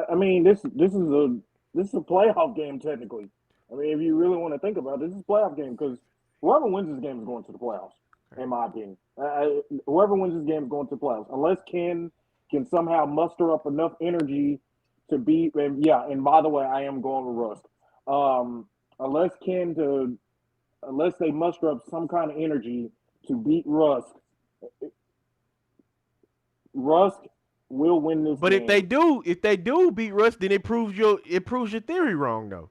I mean, this is a playoff game technically. I mean, if you really want to think about it, this is a playoff game because whoever wins this game is going to the playoffs. In my opinion, whoever wins this game is going to the playoffs, unless Ken can somehow muster up enough energy to beat. And yeah, and by the way, I am going with Rusk. Unless unless they muster up some kind of energy to beat Rusk, Rusk will win this But game. if they do beat Russ, then it proves your theory wrong though.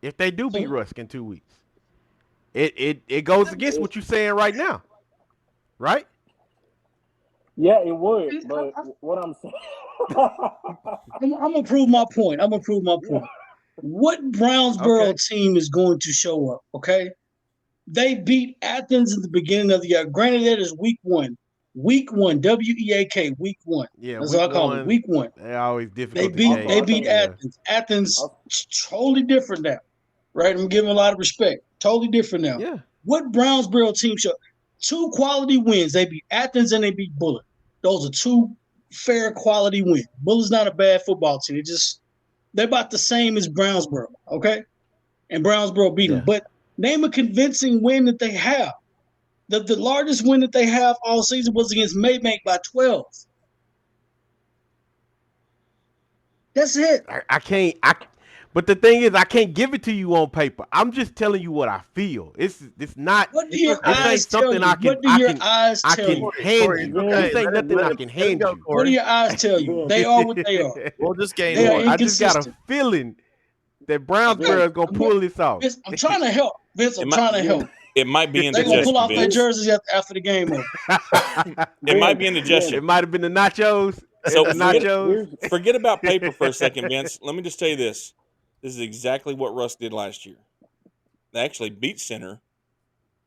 If they do beat Rusk in 2 weeks, it goes against what you're saying right now, right? Yeah, it would. But what I'm saying, I'm gonna prove my point. What Brownsboro team is going to show up? Okay, they beat Athens at the beginning of the year. Granted, that is week one. Week one, WEAK, week one. Yeah, that's what I call it. Week one. They're always They difficult to beat gauge. they beat Yeah. Athens. Athens totally different now, right? I'm giving a lot of respect. Totally different now. Yeah. What Brownsboro team show? 2 quality wins. They beat Athens and they beat Bullitt. Those are 2 fair quality wins. Bullitt's not a bad football team. They're about the same as Brownsboro, okay? And Brownsboro beat them. But name a convincing win that they have. The largest win that they have all season was against Maybank by 12. That's it. But the thing is, I can't give it to you on paper. I'm just telling you what I feel. It's not. What do your this eyes ain't something tell you? What do your eyes tell you? hand you. This ain't nothing I can hand you. What do your eyes tell you? They are what they are. We'll just gain They are more. I just got a inconsistent. feeling that Brownsboro is gonna pull this off. Vince, I'm trying to help. Vince, I'm trying to help. It might be They're gonna pull off their indigestion, Vince. jerseys after the game over. It might be indigestion. It might have been the nachos. So the nachos. forget about paper for a second, Vince. Let me just tell you this. This is exactly what Russ did last year. They actually beat Center,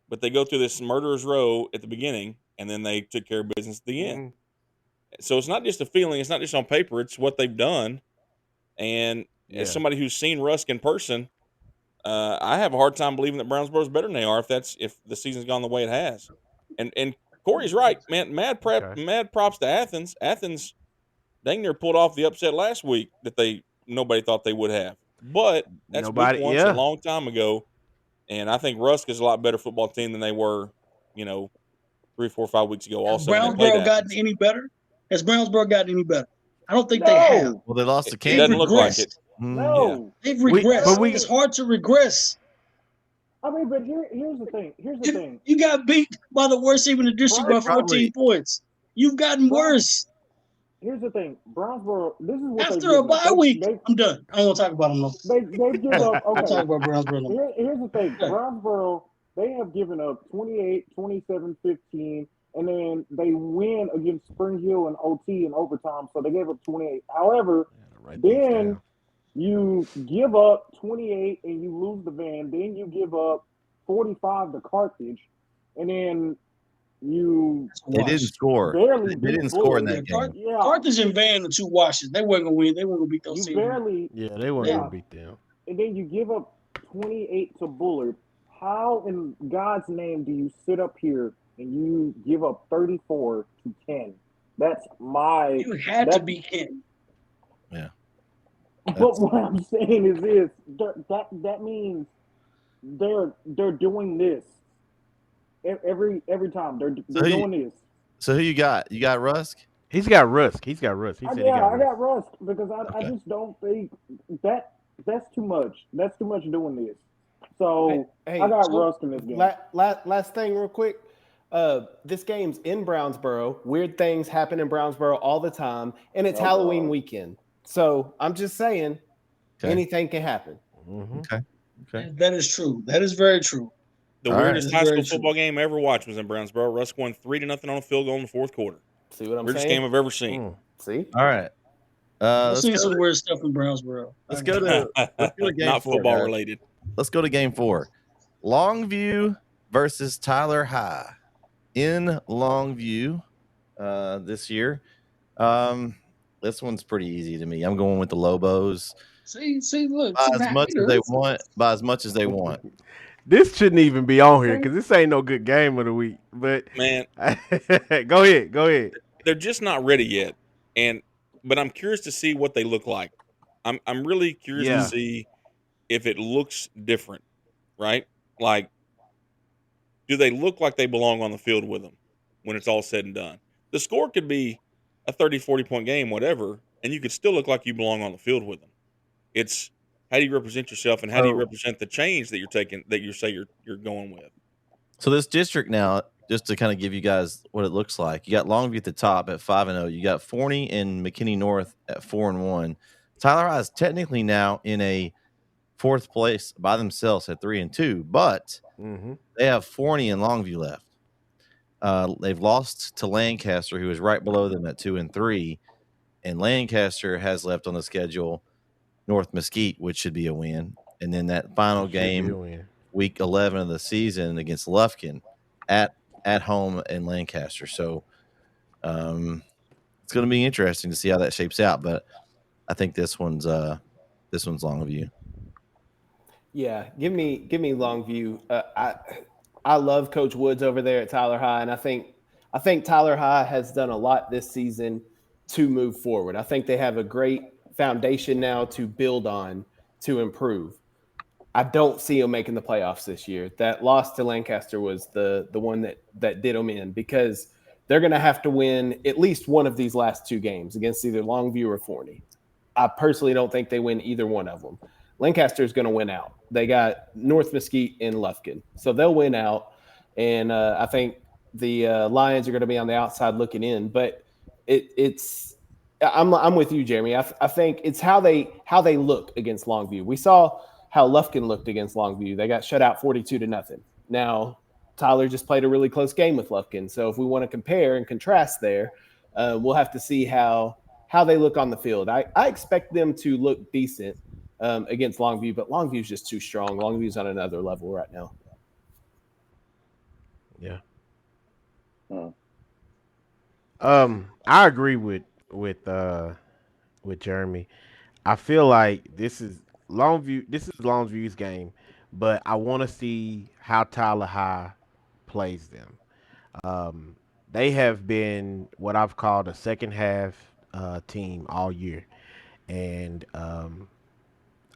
but they go through this murderer's row at the beginning, and then they took care of business at the end. So it's not just a feeling. It's not just on paper. It's what they've done. And as somebody who's seen Rusk in person, I have a hard time believing that Brownsboro's better than they are if the season's gone the way it has. And Corey's right, man. Mad props to Athens. Athens dang near pulled off the upset last week that nobody thought they would have. But that's week one, a long time ago. And I think Rusk is a lot better football team than they were, 3, 4, 5 weeks ago. Also, Brownsboro gotten any better? Has Brownsboro gotten any better? I don't think they have. Well, they lost to Kansas. It doesn't look like it. No, they've regressed. It's hard to regress. I mean, but here's the thing. You got beat by the worst team in the district by 14 points. You've gotten worse. Here's the thing, Brownsboro. This is what after a bye week. I'm done. I don't want to talk about them. No. They give up. Okay. I'm talking about Brownsboro. No. Here's the thing, Brownsboro. They have given up 28, 27, 15, and then they win against Spring Hill in OT and overtime. So they gave up 28. However, then you give up 28 and you lose the van. Then you give up 45 to Carthage, and then they didn't score. They didn't score in that game. Carthage and Van, the 2 washes. They weren't gonna win. They weren't gonna beat those teams. They weren't gonna beat them. And then you give up 28 to Bullard. How in God's name do you sit up here and you give up 34 to 10? That's my. You had to be Ken. Yeah. But what I'm saying is this: that means they're doing this every time. They're doing this. So who you got? You got Rusk? He's got Rusk. He said he got I Rusk. got Rusk because I Okay. just don't think that's too much. That's too much doing this. So Hey, I got So Rusk in this game. last thing, real quick. This game's in Brownsboro. Weird things happen in Brownsboro all the time, and it's Halloween weekend. So I'm just saying, anything can happen. Mm-hmm. Okay. that is true. That is very true. The All right. weirdest That's high very school true. football game I ever watched was in Brownsboro. Rusk won 3-0 on a field goal in the fourth quarter. See what I'm Weirdest saying? game I've ever seen. See? All right. I've Let's seen go. some weird stuff in Brownsboro. Let's go to game Not 4. football Guys. related. Let's go to game 4. Longview versus Tyler High in Longview this year. This one's pretty easy to me. I'm going with the Lobos. See, look, By some as much as they haters. want. By as much as they want. This shouldn't even be on here because this ain't no good game of the week. But Man, go ahead. they're just not ready yet. But I'm curious to see what they look like. I'm really curious to Yeah. see if it looks different, right? Like, do they look like they belong on the field with them when it's all said and done? The score could be a 30, 40-point game, whatever, and you could still look like you belong on the field with them. It's how do you represent yourself and how do you represent the change that you're taking, that you say you're going with? So this district now, just to kind of give you guys what it looks like, you got Longview at the top at 5-0. You got Forney and McKinney North at 4-1. Tyler High is technically now in a fourth place by themselves at 3-2, but they have Forney and Longview left. They've lost to Lancaster, who is right below them at 2-3, and Lancaster has left on the schedule North Mesquite, which should be a win, and then that final game, week 11 of the season against Lufkin at home in Lancaster. So it's going to be interesting to see how that shapes out, but I think this one's Longview. Yeah, give me Longview. I love Coach Woods over there at Tyler High, and I think Tyler High has done a lot this season to move forward. I think they have a great foundation now to build on to improve. I don't see them making the playoffs this year. That loss to Lancaster was the one that did them in, because they're going to have to win at least one of these last two games against either Longview or Forney. I personally don't think they win either one of them. Lancaster is going to win out. They got North Mesquite and Lufkin, so they'll win out. And I think the Lions are going to be on the outside looking in. But I'm with you, Jeremy. I think it's how they look against Longview. We saw how Lufkin looked against Longview. They got shut out 42-0. Now Tyler just played a really close game with Lufkin. So if we want to compare and contrast there, we'll have to see how they look on the field. I expect them to look decent against Longview, but Longview's just too strong. Longview's on another level right now. Yeah. I agree with Jeremy. I feel like this is Longview's game, but I want to see how Tyler High plays them. They have been what I've called a second half team all year, and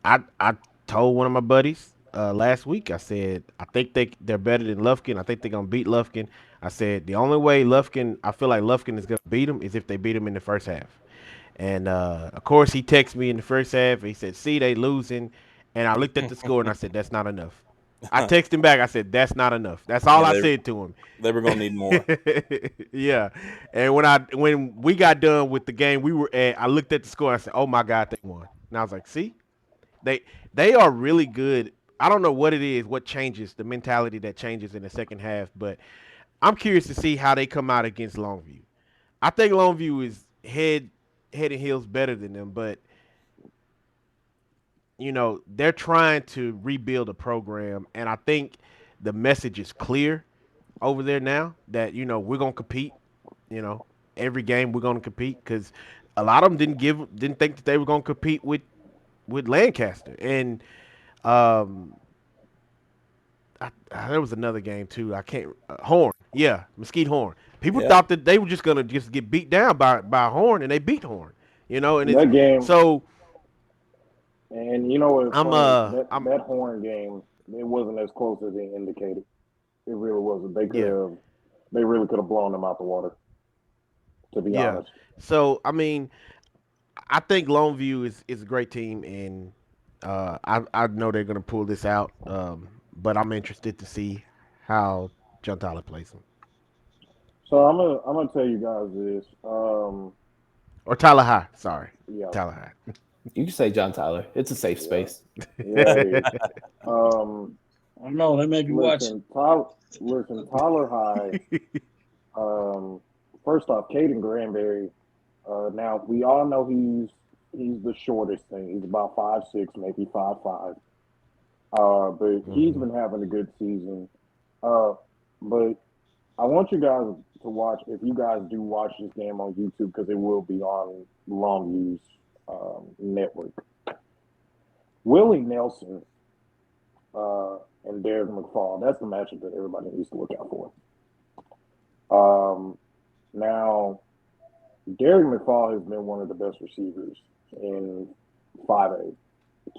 I told one of my buddies last week. I said I think they're better than Lufkin. I think they're gonna beat Lufkin. I said the only way I feel like Lufkin is gonna beat them is if they beat him in the first half. And of course, he texted me in the first half. He said, "See, they losing," and I looked at the score and I said, "That's not enough." I texted him back. I said, "That's not enough." That's all I said to him. They were gonna need more. Yeah, and when we got done with the game, we were at. I looked at the score. And I said, "Oh my God, they won!" And I was like, "See, they are really good." I don't know what it is, what changes the mentality that changes in the second half, but I'm curious to see how they come out against Longview. I think Longview is head and heels better than them, but they're trying to rebuild a program, and I think the message is clear over there now that we're gonna compete. Every game we're gonna compete, because a lot of them didn't think that they were gonna compete with Lancaster, and there was another game too. I can't Horn, yeah, Mesquite Horn. People thought that they were just gonna get beat down by Horn, and they beat Horn. And that game. So And you know what's I'm funny? That I'm that Horn game, it wasn't as close as they indicated. It really wasn't. yeah. They really could have blown them out the water. To be Yeah. honest. So I mean, I think Longview is a great team, and I know they're gonna pull this out. But I'm interested to see how John Tyler plays them, So I'm gonna tell you guys this. or Tyler High. Sorry, Yeah, Tyler High. You can say John Tyler. It's a safe yeah, space. yeah. It is. Um, I don't know. They may be watching. Tyler High. Um, first off, Caden Granberry. Now we all know he's the shortest thing. He's about 5'6", maybe 5'5". But he's Mhm. been having a good season. Uh, but I want you guys to watch, if you guys do watch this game on YouTube, because it will be on Longview's network. Willie Nelson and Derek McFall. That's the matchup that everybody needs to look out for. Now, Derek McFall has been one of the best receivers in 5A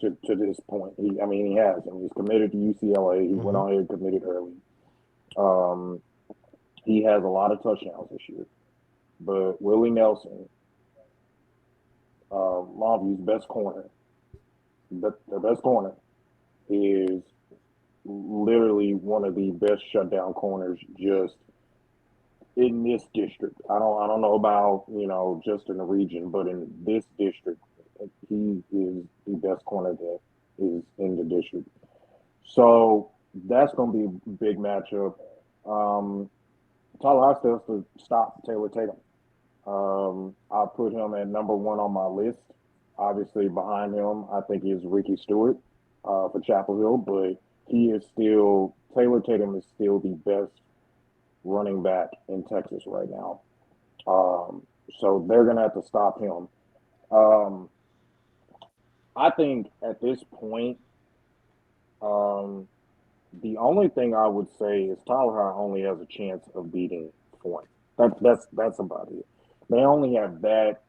to this point. He has. I mean, he's committed to UCLA. He went Mhm. on here and committed early. Um, he has a lot of touchdowns this year. But Willie Nelson, Longview's best corner, the best corner, is literally one of the best shutdown corners just in this district. I don't know about just in the region, but in this district, he is the best corner that is in the district. So that's going to be a big matchup. Um, Tallahassee has to stop Taylor Tatum. I put him at number one on my list. Obviously, behind him, I think is Ricky Stewart for Chapel Hill, but Taylor Tatum is still the best running back in Texas right now. So they're going to have to stop him. Um, I think at this point, um, the only thing I would say is Tyler only has a chance of beating Foyne. That's about it. They only have that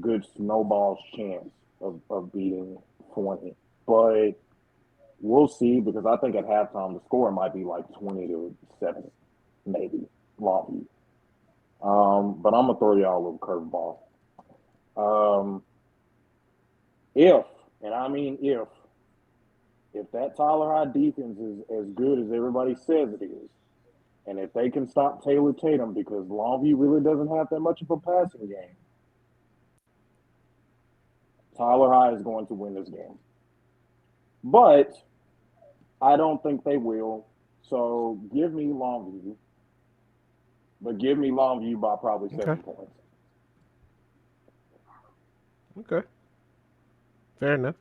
good snowball's chance of beating Foyne. But we'll see, because I think at halftime the score might be like 20-7, maybe Longview. But I'm gonna throw y'all a little curveball. Um, if and I mean if that Tyler High defense is as good as everybody says it is, and if they can stop Taylor Tatum, because Longview really doesn't have that much of a passing game, Tyler High is going to win this game. But I don't think they will. So give me Longview, but give me Longview by probably 7 points. Okay. Fair enough.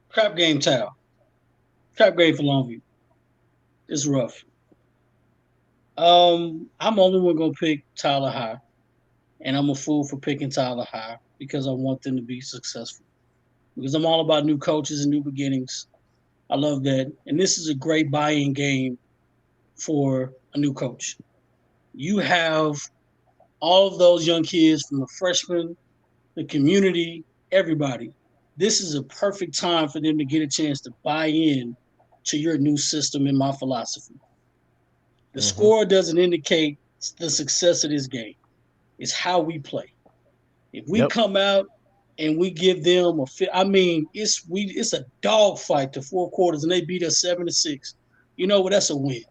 Crap game, Tal. Crap game for Longview. It's rough. I'm only one gonna pick Tyler High, and I'm a fool for picking Tyler High because I want them to be successful. Because I'm all about new coaches and new beginnings. I love that, and this is a great buy-in game for a new coach. You have all of those young kids from the freshmen, the community, everybody. This is a perfect time for them to get a chance to buy in to your new system and my philosophy. The Mhm. score doesn't indicate the success of this game. It's how we play. If we Yep. come out and we give them it's a dog fight to 4 quarters and they beat us 7-6. You know what? That's a win.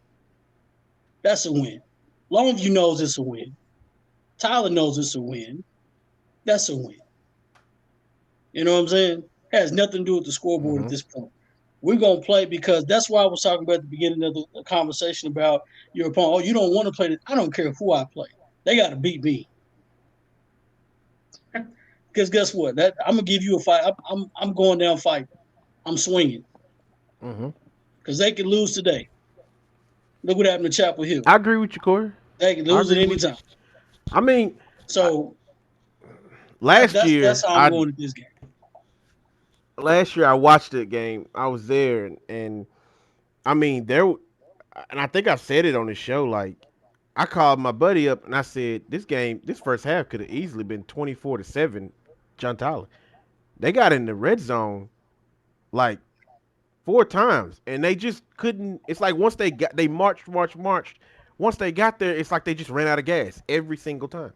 That's a win. Longview knows it's a win. Tyler knows it's a win. That's a win. You know what I'm saying? It has nothing to do with the scoreboard at Mhm. this point. We're gonna play because that's why I was talking about at the beginning of the conversation about your opponent. Oh, you don't want to play this. I don't care who I play. They got to beat me. Because guess what? I'm gonna give you a fight. I'm going down fighting. I'm swinging Mhm. because they can lose today. Look what happened to Chapel Hill. I agree with you, Corey. They can I lose at agree any with you. time. I mean, I, So last that's year how I'm I going at this game. last year I watched the game. I was there, and I mean there, and I think I said it on the show. Like I called my buddy up and I said this game, this first half could have easily been 24-7 John Tyler. They got in the red zone like 4 times, and they just couldn't. It's like once they marched. Once they got there, it's like they just ran out of gas every single time,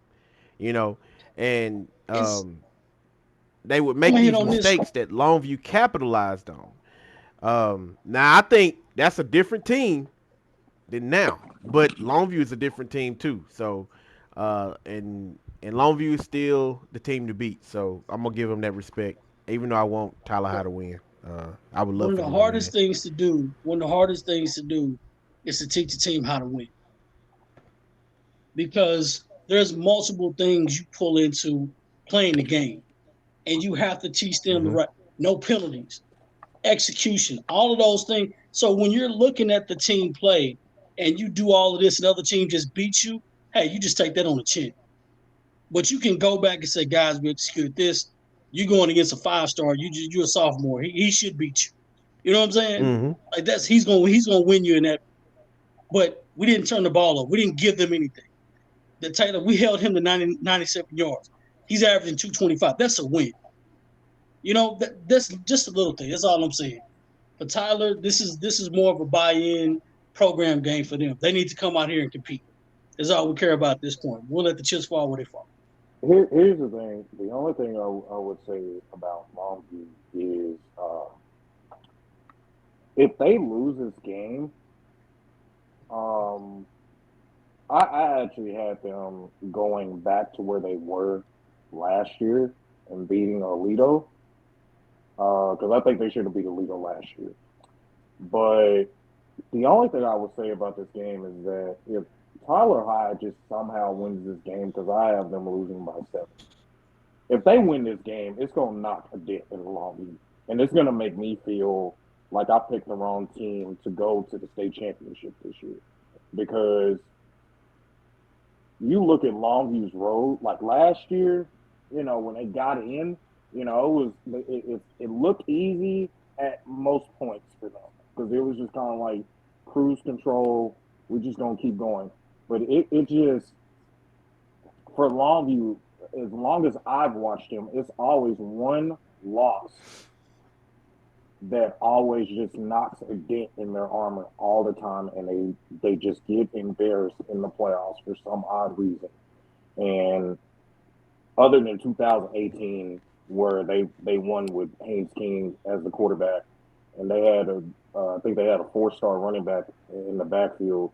you know. And It's they would I'm make gonna hit these on this. mistakes that Longview capitalized on. Now I think that's a different team than now, but Longview is a different team too. So, and Longview is still the team to beat. So I'm gonna give them that respect, even though I want Tyler High to win. I would love One of for the them to win. hardest things to do, one of the hardest things to do is to teach the team how to win. Because there's multiple things you pull into playing the game. And you have to teach them the right no penalties, execution, all of those things. So when you're looking at the team play and you do all of this and the other team just beats you, hey, you just take that on the chin. But you can go back and say, guys, we executed this. You're going against a 5-star. You're a sophomore. He should beat you. You know what I'm saying? Mm-hmm. Like he's gonna win you in that. But we didn't turn the ball over. We didn't give them anything. The Taylor, we held him to 97 yards. He's averaging 225. That's a win. You know, that's just a little thing. That's all I'm saying. For Tyler, this is more of a buy-in program game for them. They need to come out here and compete. That's all we care about at this point. We'll let the chips fall where they fall. Here's the thing. The only thing I would say about Longview is if they lose this game, I actually had them going back to where they were last year and beating Alito because I think they should have beat Alito last year. But the only thing I would say about this game is that if Tyler High just somehow wins this game, because I have them losing by 7. If they win this game, it's going to knock a dent in the Longview. And it's going to make me feel like I picked the wrong team to go to the state championship this year. Because you look at Longview's road, like last year, you know, when they got in, you know, it looked easy at most points for them. Because it was just kind of like cruise control. We're just going to keep going. But it just, for Longview, as long as I've watched them, it's always one loss that always just knocks a dent in their armor all the time, and they just get embarrassed in the playoffs for some odd reason. And other than 2018, where they won with Haynes King as the quarterback, and they had I think they had a 4-star running back in the backfield.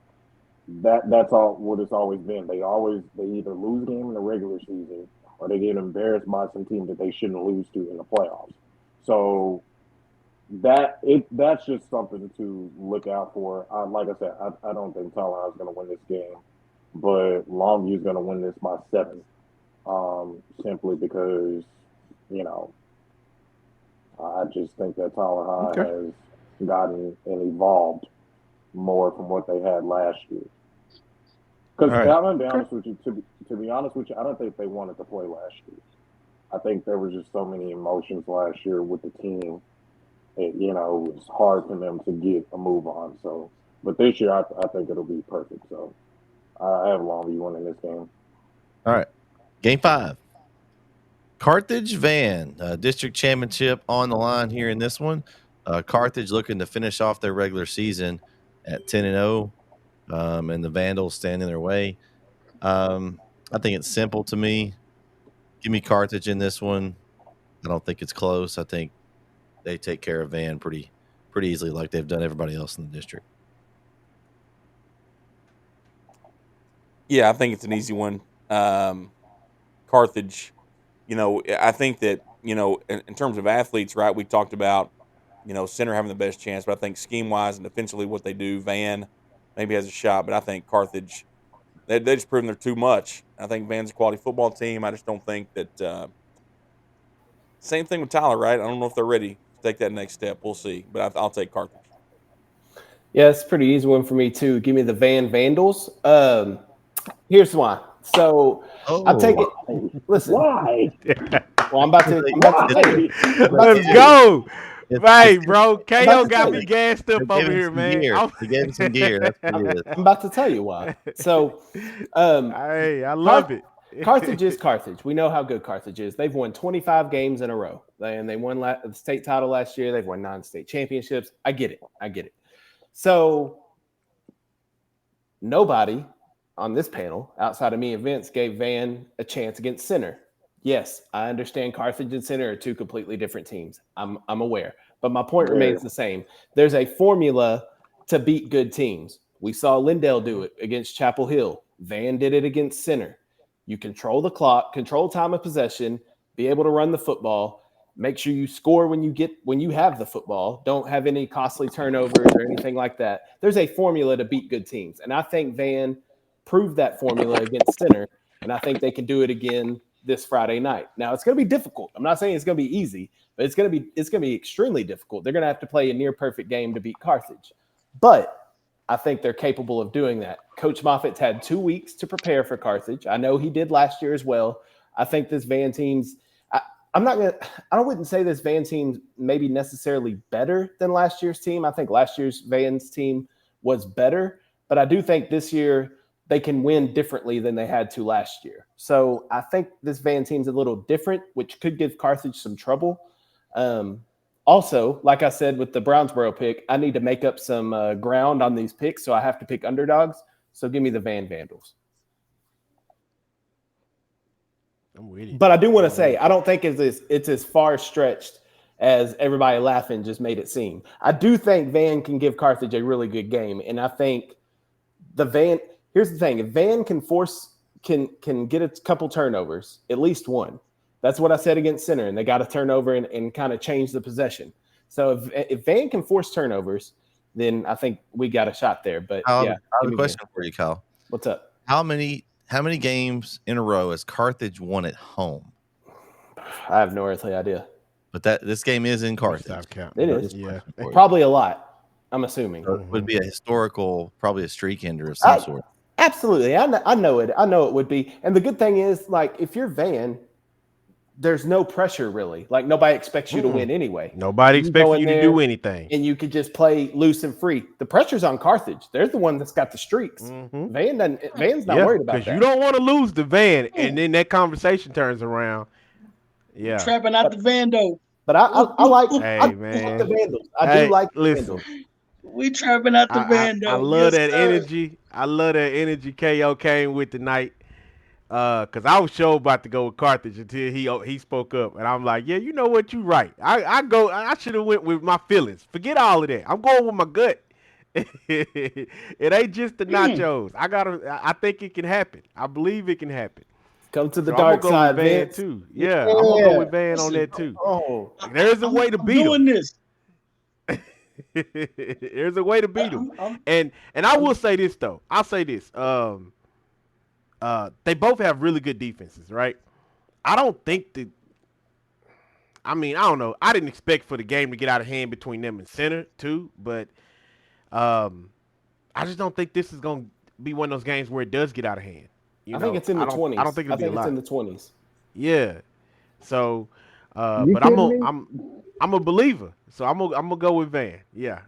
That's all what it's always been. They either lose a game in the regular season or they get embarrassed by some team that they shouldn't lose to in the playoffs. So that's just something to look out for. Like I said, I don't think Tyler is going to win this game, but Longview is going to win this by 7, simply because, you know, I just think that Tyler High has gotten and evolved more from what they had last year. Because I'm going to be honest with you, to be honest with you, I don't think they wanted to play last year. I think there was just so many emotions last year with the team. You know, it was hard for them to get a move on. So, but this year, I think it'll be perfect. So, I have Longview winning this game. All right. Game 5. Carthage Van, district championship on the line here in this one. Carthage looking to finish off their regular season at 10-0, and the Vandals stand in their way. I think it's simple to me. Give me Carthage in this one. I don't think it's close. I think they take care of Van pretty easily, like they've done everybody else in the district. Yeah, I think it's an easy one. Carthage, you know, I think that, you know, in terms of athletes, right, we talked about, you know, center having the best chance, but I think scheme-wise and defensively what they do, Van maybe has a shot, but I think Carthage, they just proven they're too much. I think Van's a quality football team. I just don't think that same thing with Tyler, right? I don't know if they're ready to take that next step. We'll see, but I'll take Carthage. Yeah, it's a pretty easy one for me too. Give me the Vandals. Here's why. So I'll take it. Listen. Why? Well, I'm about to tell you. Let's go. Hey, bro. KO got me gassed up over here, man. He gave him some gear. That's what it is. I'm about to tell you why. So, hey, I love it. Carthage is Carthage. We know how good Carthage is. They've won 25 games in a row, and they won the state title last year. They've won 9 state championships. I get it. So nobody on this panel outside of me and Vince gave Van a chance against Center. Yes, I understand Carthage and Center are two completely different teams. I'm aware. But my point remains the same. There's a formula to beat good teams. We saw Lindale do it against Chapel Hill. Van did it against Center. You control the clock, control time of possession, be able to run the football, make sure you score when you have the football. Don't have any costly turnovers or anything like that. There's a formula to beat good teams. And I think Van proved that formula against Center, and I think they can do it again this Friday night. Now, it's going to be difficult. I'm not saying it's going to be easy, but it's going to be extremely difficult. They're going to have to play a near perfect game to beat Carthage. But I think they're capable of doing that. Coach Moffitt's had 2 weeks to prepare for Carthage. I know he did last year as well. I think this Van team's I wouldn't say this Van team's maybe necessarily better than last year's team. I think last year's Van's team was better, but I do think this year they can win differently than they had to last year. So I think this Van team's a little different, which could give Carthage some trouble. Also, like I said with the Brownsboro pick, I need to make up some ground on these picks, so I have to pick underdogs. So give me the Van Vandals. I'm with you. But I do want to say, I don't think it's as far stretched as everybody laughing just made it seem. I do think Van can give Carthage a really good game, and I think here's the thing: if Van can get a couple turnovers, at least one. That's what I said against Center, and they got a turnover and kind of change the possession. So if Van can force turnovers, then I think we got a shot there. But I have a question for you, Kyle. What's up? How many games in a row has Carthage won at home? I have no earthly idea. But this game is in Carthage. It is. Yeah. Probably a lot, I'm assuming. So it would be a historical, probably a streak ender of some sort. Absolutely. I know it. I know it would be. And the good thing is, like, if you're Van, there's no pressure really. Like, nobody expects you to win anyway. Nobody expects you to do anything. And you could just play loose and free. The pressure's on Carthage. They're the one that's got the streaks. Mm-hmm. Van's not worried about that. Because you don't want to lose the Van, and then that conversation turns around. Yeah. Trapping out the Van, though. But I like the Vandals. I do like the listen. Vandals. We trapping out the Van, though. I love that energy. I love that energy KO came with tonight. Because I was sure about to go with Carthage until he spoke up, and I'm like, yeah, you know what, you right. I should have went with my feelings. Forget all of that. I'm going with my gut. It ain't just the nachos. I think it can happen. I believe it can happen. Come to the dark side, Van too. Yeah, I'm gonna go with Van on that too. Oh, there's a way to beat doing him. This. There's a way to beat him. And I will say this though. I'll say this. They both have really good defenses, right? I don't know. I didn't expect for the game to get out of hand between them and Center too, but I just don't think this is going to be one of those games where it does get out of hand. I think it's in the 20s. I don't think it'll be a lot. It's in the 20s. Yeah. So, but I'm a believer, so I'm gonna go with Van. Yeah.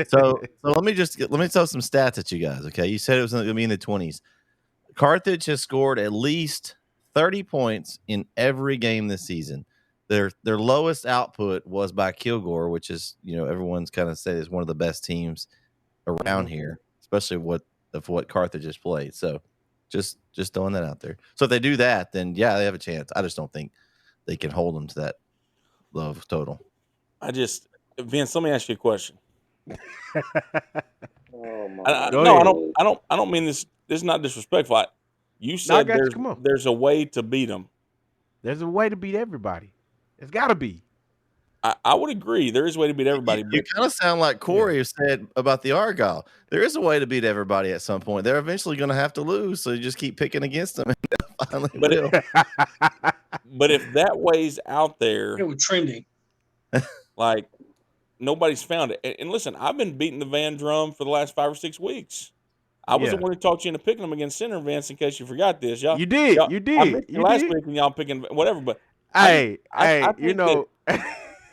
So let me throw some stats at you guys. Okay, you said it was going to be in the 20s. Carthage has scored at least 30 points in every game this season. Their lowest output was by Kilgore, which is, everyone's kind of said is one of the best teams around here, especially what Carthage has played. So just throwing that out there. So if they do that, then yeah, they have a chance. I just don't think they can hold them to that low total. Vince, let me ask you a question. I don't mean this. This is not disrespectful. You said there's a way to beat them. There's a way to beat everybody. It's got to be. I would agree. There is a way to beat everybody. You kind of sound like Corey said about the Argyle. There is a way to beat everybody at some point. They're eventually going to have to lose, so you just keep picking against them. And but if that way's out there, it was trending. Like nobody's found it. And listen, I've been beating the Van drum for the last 5 or 6 weeks. I was the one who talked you into picking them against Center, Vince. In case you forgot this, y'all. You did. I missed you last week, and y'all picking whatever. But I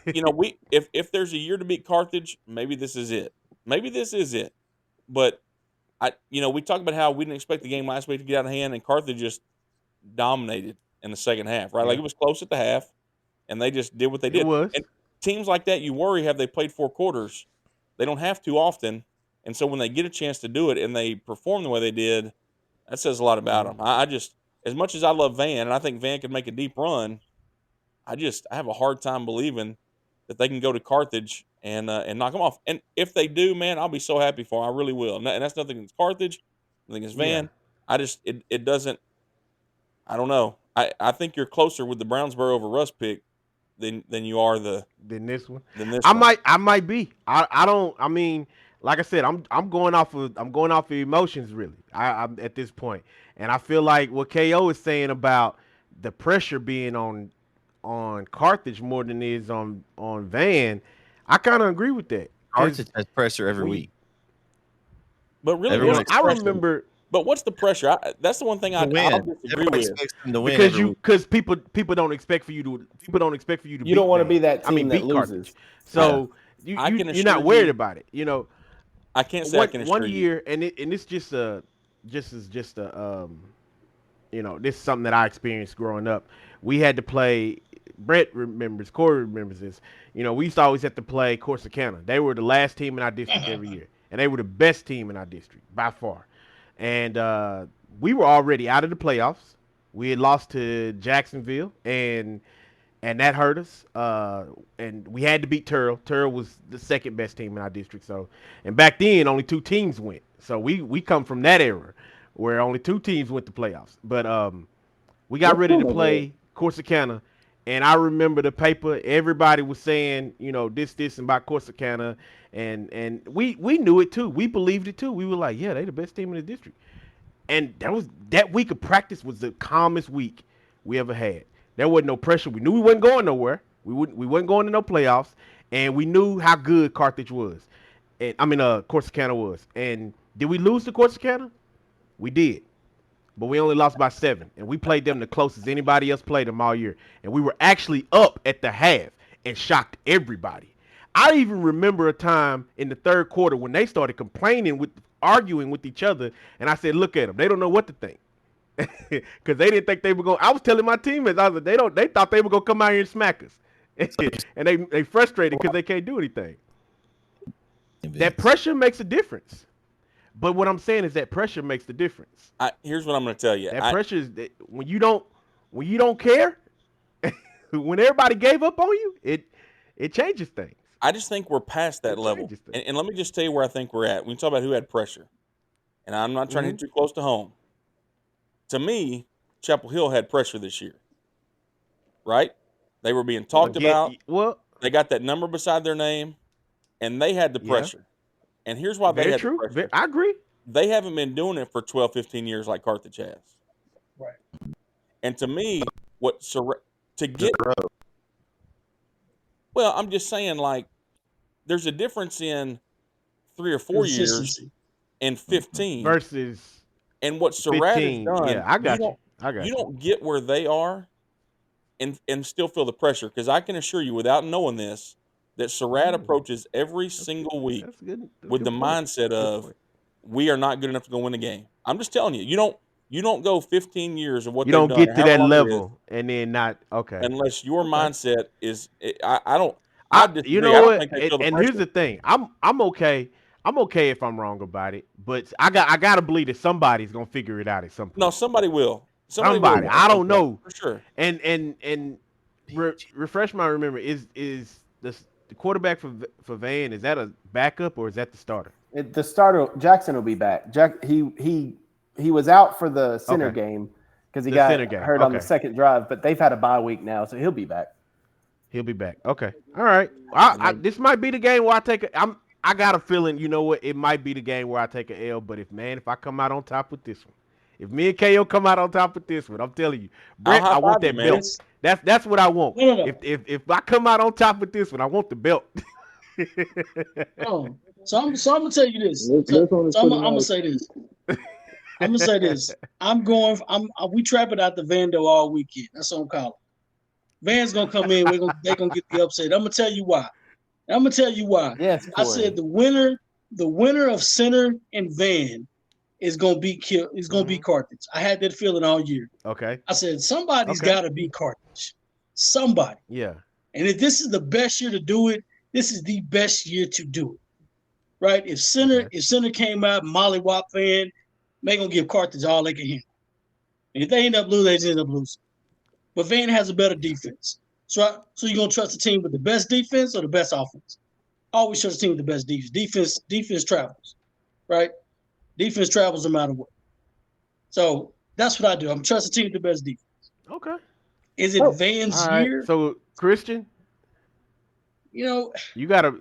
think if there's a year to beat Carthage, maybe this is it. But we talked about how we didn't expect the game last week to get out of hand, and Carthage just dominated in the second half, right? Yeah. Like it was close at the half, and they just did what they did. It was. And teams like that, you worry, have they played 4 quarters? They don't have to often, and so when they get a chance to do it and they perform the way they did, that says a lot about them. I just, as much as I love Van, and I think Van could make a deep run, I have a hard time believing that they can go to Carthage and knock them off. And if they do, man, I'll be so happy for them. I really will. And that's nothing against Carthage, nothing against Van. Yeah. I just it doesn't. I don't know. I think you're closer with the Brownsboro over Russ pick than you are Than this one. than this I one. might be. I mean, like I said, I'm going off of emotions really. I'm at this point. And I feel like what KO is saying about the pressure being on Carthage more than it is on Van, I kind of agree with that. Carthage has pressure every week. But really, Everyone what's the I pressure? remember But what's the pressure? That's the one thing I'll disagree Everyone with. expects them to win every week. because people don't expect for you to You don't want to be that team that beat Carthage. loses. So I can you're assure not worried you- about it. You know, I can't say I can assure one you. year, and it's just a this is something that I experienced growing up. We had to play. Brett remembers, Corey remembers this. You know, we used to always have to play Corsicana. They were the last team in our district every year, and they were the best team in our district by far. And we were already out of the playoffs. We had lost to Jacksonville, and that hurt us. And we had to beat Turl. Turl was the second best team in our district. So, and back then only 2 teams went. So we come from that era where only 2 teams went to playoffs. But we got ready to play Corsicana, and I remember the paper. Everybody was saying, this and about Corsicana, and we knew it too. We believed it too. We were like, yeah, they the best team in the district. And that week of practice was the calmest week we ever had. There wasn't no pressure. We knew we wasn't going nowhere. We wasn't going to no playoffs, and we knew how good Carthage was. And Corsicana was. And did we lose to Corsicana? We did. But we only lost by 7, and we played them the closest anybody else played them all year. And we were actually up at the half and shocked everybody. I even remember a time in the third quarter when they started arguing with each other, and I said, look at them. They don't know what to think. Because they didn't think they were going. I was telling my teammates, I was like, they thought they were going to come out here and smack us. And they frustrated because they can't do anything. That pressure makes a difference. But what I'm saying is that pressure makes the difference. Here's what I'm going to tell you. That pressure is when you don't care, when everybody gave up on you, it changes things. I just think we're past that level. And let me just tell you where I think we're at. We talk about who had pressure. And I'm not trying to hit too close to home. To me, Chapel Hill had pressure this year. Right? They were being talked about. Well, they got that number beside their name, and they had the pressure. And here's why they had the pressure. I agree. They haven't been doing it for 12, 15 years like Carthage has. Right. And to me, well, I'm just saying, like, there's a difference in 3 or 4 years and 15 versus and what Surratt has done. Yeah, I got you. You don't get where they are and still feel the pressure, because I can assure you, without knowing this, that Surratt approaches every single week with the mindset of, we are not good enough to go win a game. I'm just telling you, you don't go 15 years of what you they've don't done, get to that level and then not okay. Unless your mindset is, I don't. You know what? And here's the thing. I'm okay. I'm okay if I'm wrong about it, but I gotta believe that somebody's gonna figure it out at some point. No, somebody will. Somebody will. I don't know for sure. And refresh my memory. Is the quarterback for Van, is that a backup or is that the starter? The starter, Jackson, will be back. He was out for the center game because he got hurt on the second drive, but they've had a bye week now, so he'll be back. He'll be back. Okay. All right. This might be the game where I got a feeling, you know what, it might be the game where I take an L, but if I come out on top with this one, if me and KO come out on top with this one, I'm telling you, Brett, I want that belt. That's what I want. No. If I come out on top with this one, I want the belt. So I'm gonna tell you this. I'm gonna say this. I'm gonna say this. We trapping out the Vando all weekend. That's what I'm calling. Van's gonna come in. They're gonna get the upset. I'm gonna tell you why. Yes, I said the winner of Center and Van is gonna beat Carthage. I had that feeling all year. Okay. I said somebody's Okay. got to beat Carthage. Somebody. Yeah. And if this is the best year to do it, this is the best year to do it. Right? If Center came out, Molly Wop fan, they gonna give Carthage all they can handle. And if they end up losing, they just end up losing. But Van has a better defense. So you're gonna trust the team with the best defense or the best offense? Always trust the team with the best defense. Defense travels, right? Defense travels no matter what. So that's what I do. I'm trusting the team with the best defense. Okay. Is it Van's All right. year? So Christian, you gotta.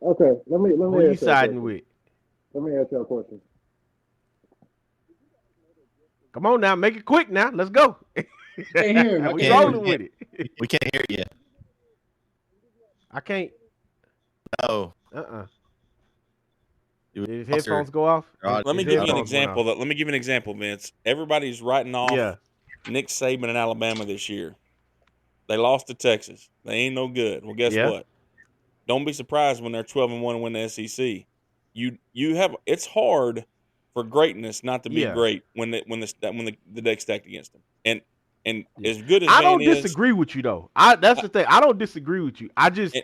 Okay, let me. Who you siding with? Let me ask you a question. Come on now, make it quick now. Let's go. Can't hear him. We rolling with it. We can't hear you. I can't. No. Did his headphones go off? Let me give you an example. Let me give you an example, Vince. Everybody's writing off Nick Saban and Alabama this year. They lost to Texas. They ain't no good. Well, guess what? Don't be surprised when they're 12-1 and win the SEC. You have it's hard for greatness not to be great when the deck's stacked against them. And as good as I Van don't disagree with you though. That's the thing. I don't disagree with you. I just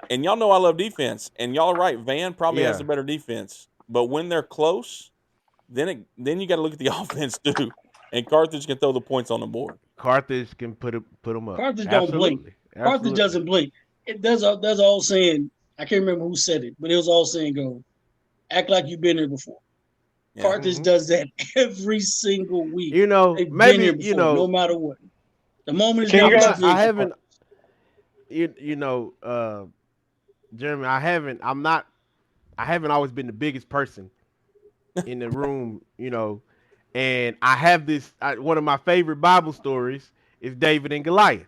and y'all know I love defense, and y'all are right. Van probably has a better defense, but when they're close, then you got to look at the offense too. And Carthage can throw the points on the board. Carthage can put them up. Carthage don't blink. Carthage doesn't blink. There's an old saying. I can't remember who said it, but it was all saying go, act like you've been there before. Yeah. Carthage does that every single week. They've been here before, no matter what. The moment is down. I haven't. Jeremy, I haven't always been the biggest person in the room, and I have this, one of my favorite Bible stories is David and Goliath,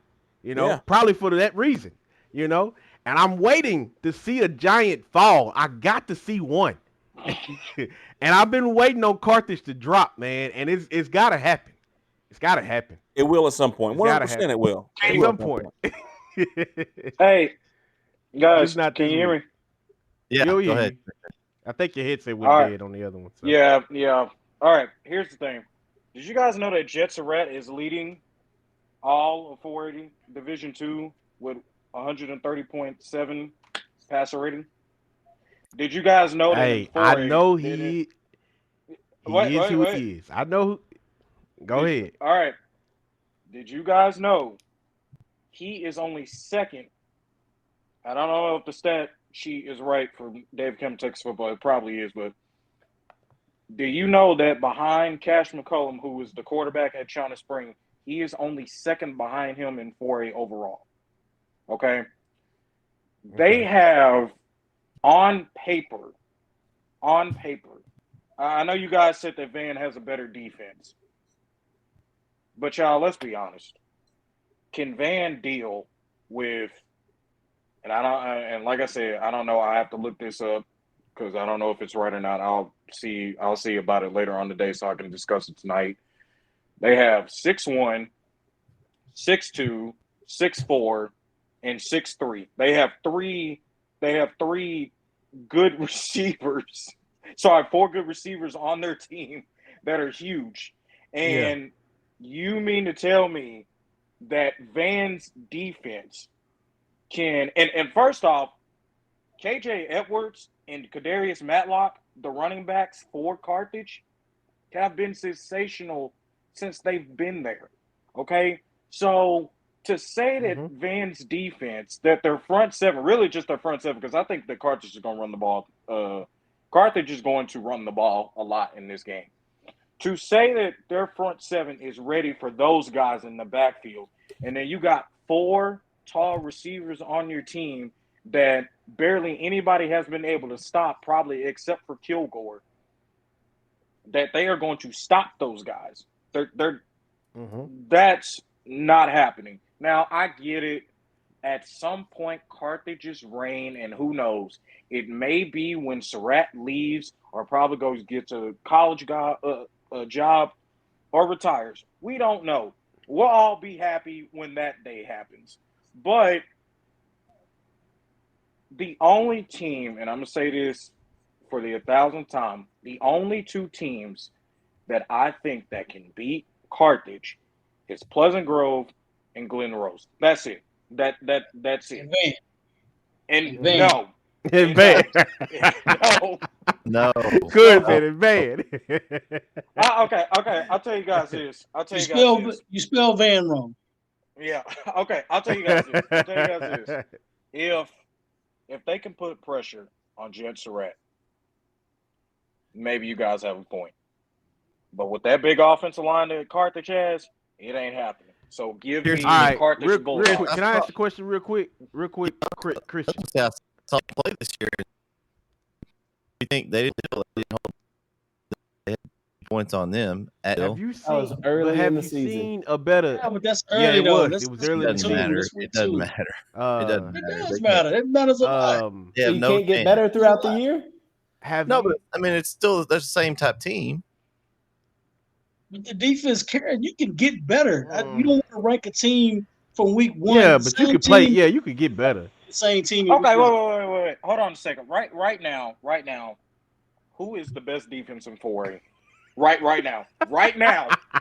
probably for that reason, and I'm waiting to see a giant fall. I got to see one, and I've been waiting on Carthage to drop, man, and it's got to happen. It's got to happen. It will at some point. 100% it will. At some point. Hey, guys, can you hear me? Yeah, go ahead. I think your headset went dead on the other one. So. Yeah. All right, here's the thing. Did you guys know that Jet Surratt is leading all of 480 Division II with 130.7 passer rating? Did you guys know that? Hey, I know he is who he is. I know. Go ahead. All right. Did you guys know he is only second? I don't know if the stat sheet is right for Dave Kim Texas football. It probably is, but do you know that behind Cash McCollum, who was the quarterback at China Spring, he is only second behind him in 4A overall? Okay. They have on paper, I know you guys said that Van has a better defense. But y'all, let's be honest. Can Van deal with, and like I said, I don't know. I have to look this up because I don't know if it's right or not. I'll see about it later on today so I can discuss it tonight. They have 6'1", 6'2", 6'4", and 6'3". They have three good receivers. Sorry, 4 good receivers on their team that are huge. And you mean to tell me that Van's defense can – and first off, KJ Edwards and Kadarius Matlock, the running backs for Carthage, have been sensational since they've been there, okay? So to say that Van's defense, that their front seven, really just their front seven, because I think that Carthage is going to run the ball. Carthage is going to run the ball a lot in this game. To say that their front seven is ready for those guys in the backfield, and then you got 4 tall receivers on your team that barely anybody has been able to stop, probably except for Kilgore, that they are going to stop those guys. That's not happening. Now, I get it. At some point, Carthage's reign, and who knows, it may be when Surratt leaves or probably goes gets a college job or retires. We don't know. We'll all be happy when that day happens. But the only team, and I'm going to say this for the 1,000th time, the only two teams that I think that can beat Carthage is Pleasant Grove and Glen Rose. That's it. That's it. And Van. And Van. no, In and bad. no, No. Good said in bad. okay. I'll tell you guys this. You spell Van wrong. Yeah. Okay. I'll tell you guys this. If they can put pressure on Jet Surratt, maybe you guys have a point. But with that big offensive line that Carthage has, it ain't happening. So give me Here's- All right, Carthage real Bulldogs. quick. Can I ask the question real quick? Christian. Yeah, I saw them play this year. You think they didn't hold they had points on them at Have you That was seen? early But have in the you season. seen a better? Yeah, but that's Yeah, early it though. was. That's, It was that's early It in the doesn't week two. matter. That's week It doesn't two. matter. It doesn't It matter. does matter. It matters a lot. They have So you no can't get chance. better throughout the year? Have No, you? but I mean, it's still the same type team. But the defense carrying, you can get better. You don't want to rank a team from week one. Yeah, the but you same could play. team- Yeah, you could get better. the same team. in Okay, week one. wait. Hold on a second. Right now, who is the best defense in 4A? Right now,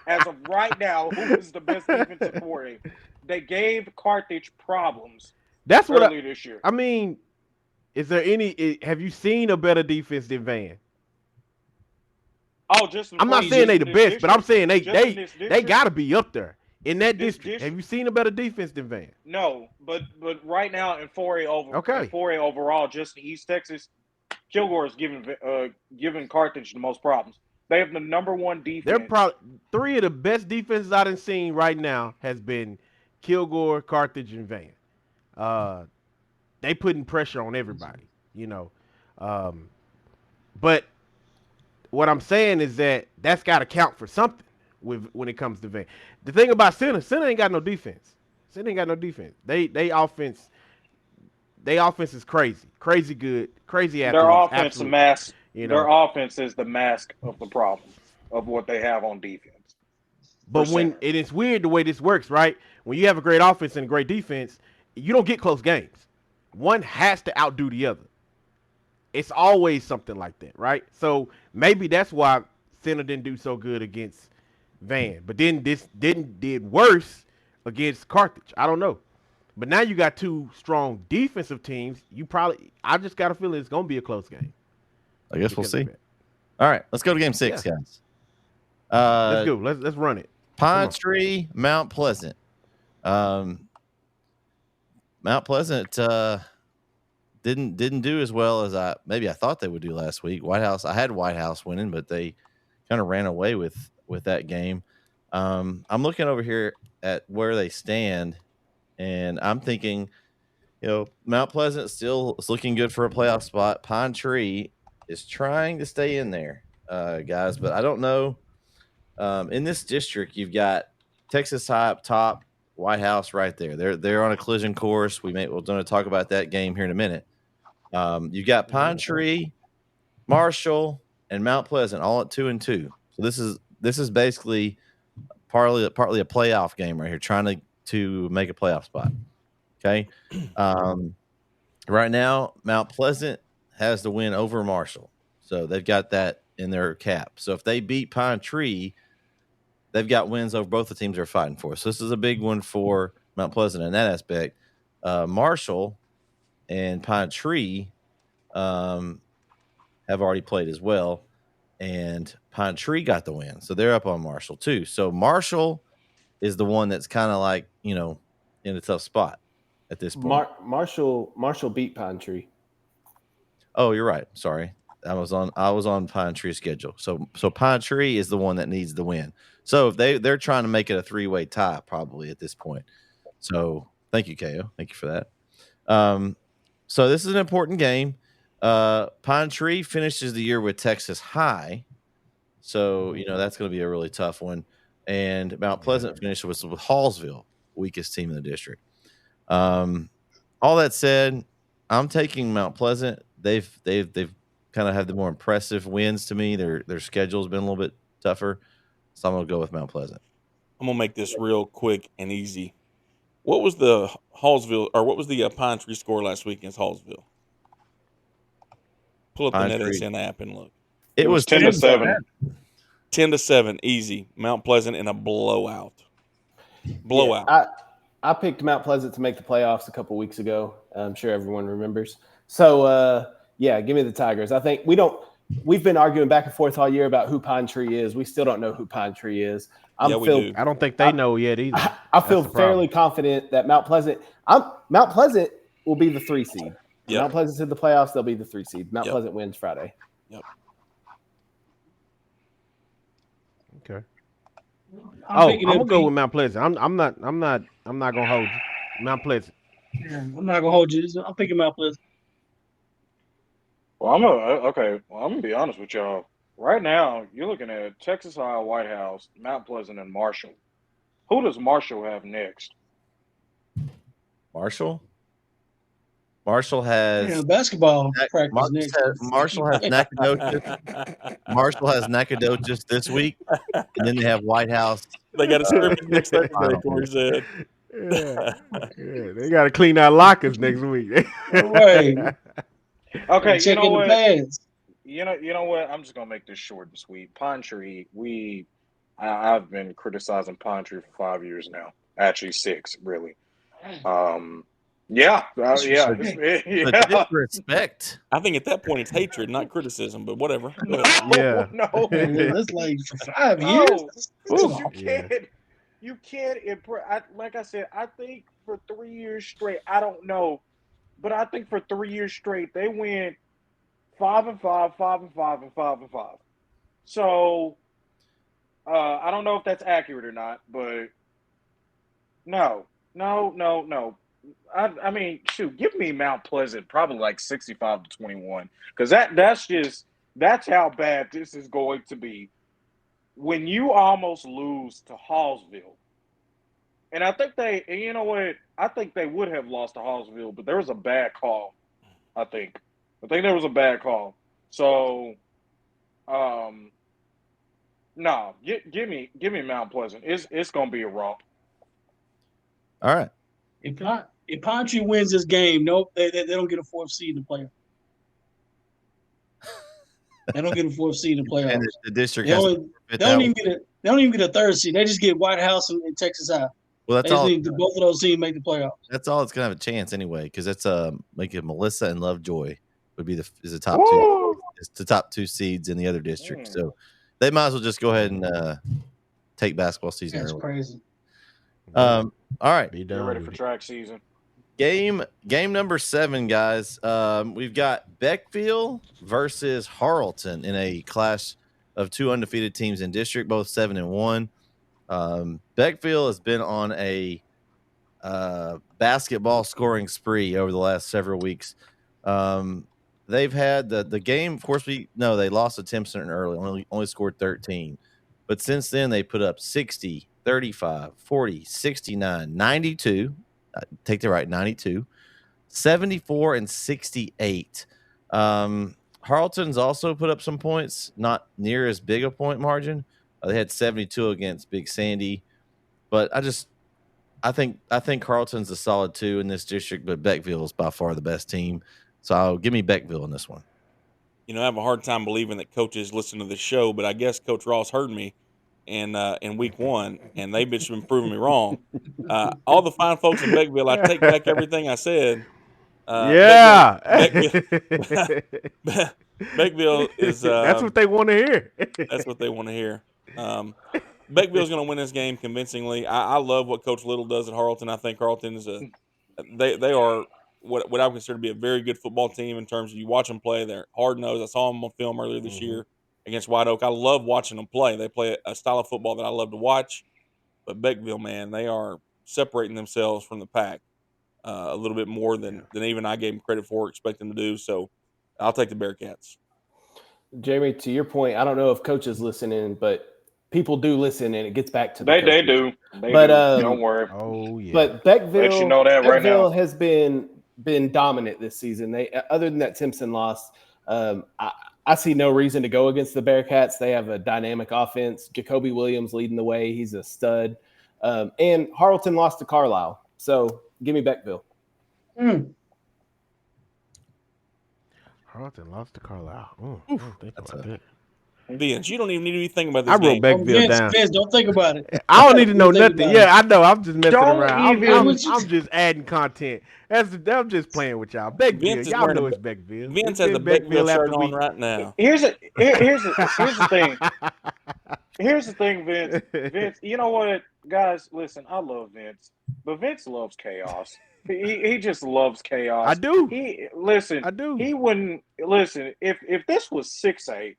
as of right now, who is the best defense in 4A? They gave Carthage problems That's what earlier this year. I mean. Is there any? Have you seen a better defense than Van? Oh, just I'm not saying they the best, but I'm saying they district? got to be up there in that This district. Have you seen a better defense than Van? No, but right now in 4A Okay. in 4A overall, just in East Texas, Kilgore is giving Carthage the most problems. They have the number one defense. They're probably three of the best defenses I done seen right now has been Kilgore, Carthage, and Van. They putting pressure on everybody, you know. But what I'm saying is that's got to count for something when it comes to Van. The thing about Center ain't got no defense. Center ain't got no defense. They offense is crazy good, crazy athletes. Their offense absolutely. mask. You Their know, offense is the mask of the problem of what they have on defense. but for when Center. it's weird the way this works, right? When you have a great offense and a great defense, you don't get close games. One has to outdo the other. It's always something like that, right? So maybe that's why Center didn't do so good against Van, but then this did worse against Carthage. I don't know, but now you got two strong defensive teams. I just got a feeling it's gonna be a close game. I guess we'll because of see. that. All right, let's go to game 6, Yeah. guys. Let's go. Let's run it. Pine Tree, Mount Pleasant. Mount Pleasant didn't do as well as I thought they would do last week. I had White House winning, but they kind of ran away with that game. I'm looking over here at where they stand, and I'm thinking, Mount Pleasant still is looking good for a playoff spot. Pine Tree is trying to stay in there, guys, but I don't know. In this district, you've got Texas High up top, White House right there. They're on a collision course. We're going to talk about that game here in a minute. You've got Pine Tree, Marshall, and Mount Pleasant all at 2-2. So this is basically partly a playoff game right here, trying to make a playoff spot. Okay. Right now, Mount Pleasant has the win over Marshall, so they've got that in their cap. So if they beat Pine Tree, they've got wins over both the teams they're fighting for. So this is a big one for Mount Pleasant in that aspect. Marshall and Pine Tree have already played as well, and Pine Tree got the win. So they're up on Marshall too. So Marshall is the one that's kind of like, in a tough spot at this point. Marshall beat Pine Tree. Oh, you're right. Sorry. I was on Pine Tree's schedule. So Pine Tree is the one that needs the win. So they're trying to make it a 3-way tie probably at this point. So thank you, KO. Thank you for that. So this is an important game. Pine Tree finishes the year with Texas High. So, that's going to be a really tough one. And Mount Pleasant finished with Hallsville, weakest team in the district. All that said, I'm taking Mount Pleasant. They've kind of had the more impressive wins to me. Their schedule's been a little bit tougher. So I'm going to go with Mount Pleasant. I'm going to make this real quick and easy. What was the Hallsville, or what was the Pine Tree score last week against Hallsville? Pull up the Pine Tree. NetSN app and look. It was 10-7. 10-7, easy. Mount Pleasant in a blowout. Blowout. Yeah, I picked Mount Pleasant to make the playoffs a couple weeks ago. I'm sure everyone remembers. So, yeah, give me the Tigers. I think we've been arguing back and forth all year about who Pine Tree is. We still don't know who Pine Tree is. We do. I don't think they know yet either. I feel fairly confident that Mount Pleasant will be the 3 seed. Yep. Mount Pleasant's in the playoffs, they'll be the 3 seed. Mount Pleasant wins Friday. Yep. Okay. I'm gonna go with Mount Pleasant. I'm not gonna hold you. Mount Pleasant. Yeah, I'm not gonna hold you. I'm picking Mount Pleasant. Well, I'm gonna be honest with y'all. Right now, you're looking at Texas High, White House, Mount Pleasant, and Marshall. Who does Marshall have next? Marshall has basketball practice next. Marshall has Nacogdoches. Marshall has Nacogdoches this week, and then they have White House. They got a scrimmage next Saturday, Corey said. Yeah, they got to clean out lockers next week. Right. Okay, check in the pads. You know what? I'm just gonna make this short and sweet. Pine Tree, I've been criticizing Pine Tree for 5 years now. Actually, 6, really. Yeah. Disrespect. Oh, I think at that point it's hatred, not criticism, but whatever. Yeah. No. That's like for 5 years. You can't. Like I said, I think for 3 years straight, I don't know, but I think for 3 years straight they went 5-5, 5-5, and 5-5. So I don't know if that's accurate or not, but no. I mean, shoot, give me Mount Pleasant probably like 65-21, because that's how bad this is going to be when you almost lose to Hallsville. And I think I think they would have lost to Hallsville, but there was a bad call. I think there was a bad call. So, no, give me Mount Pleasant. It's gonna be a romp. All right. If Pine Tree wins this game, nope, they don't get a 4th seed in the playoffs. They don't get a 4th seed in the playoffs. And the district they don't even get a 3rd seed. They just get White House and Texas High. Well, that's all. Both of those teams make the playoffs. That's all. It's gonna have a chance anyway, because that's like Melissa and Lovejoy would be the top 2. It's the top 2 seeds in the other district, so they might as well just go ahead and take basketball season That's early. crazy. All right, Get ready for track season. Game number 7, guys. We've got Beckville versus Harleton in a clash of 2 undefeated teams in district, both 7-1. Beckville has been on a basketball scoring spree over the last several weeks. They've had the game. Of course, they lost to Tim Center early, only scored 13. But since then, they put up 60, 35, 40, 69, 92. Take the right, 92, 74, and 68. Harleton's also put up some points, not near as big a point margin. They had 72 against Big Sandy, but I think Carleton's a solid 2 in this district, but Beckville is by far the best team. So I'll give me Beckville in this one. I have a hard time believing that coaches listen to this show, but I guess Coach Ross heard me in week 1, and they've been proving me wrong. All the fine folks in Beckville, I take back everything I said. Yeah. Beckville is. That's what they want to hear. That's what they want to hear. Beckville's going to win this game convincingly. I love what Coach Little does at Harleton. I think Harleton is they are what I would consider to be a very good football team in terms of you watch them play. They're hard nosed. I saw them on film earlier this year against White Oak. I love watching them play. They play a style of football that I love to watch. But Beckville, man, they are separating themselves from the pack a little bit more than even I gave them credit for, expect them to do. So I'll take the Bearcats. Jamie, to your point, I don't know if coaches listen in, but people do listen, and it gets back to they do. They but do. Don't worry. Oh yeah. But Beckville, Let you know that right now. has been dominant this season. They, other than that Timpson loss, I see no reason to go against the Bearcats. They have a dynamic offense. Jacoby Williams leading the way; he's a stud. And Harleton lost to Carlisle, so give me Beckville. Carlton lost to Carlisle. I don't think That's about that. Vince, you don't even need to be thinking about I this wrote game. Beckville down. Vince, don't think about it. I don't need to know Don't think nothing. about Yeah, I know. I'm just messing Don't around. even- I'm just adding content. I'm just playing with y'all. Vince Beckville, is y'all wearing know a it's Beckville. Vince It's has a been Beckville shirt after on week. right now. Here's the thing. Here's the thing, Vince. Vince, you know what, guys? Listen, I love Vince, but Vince loves chaos. He just loves chaos. I do. I do. He wouldn't listen if this was 6A.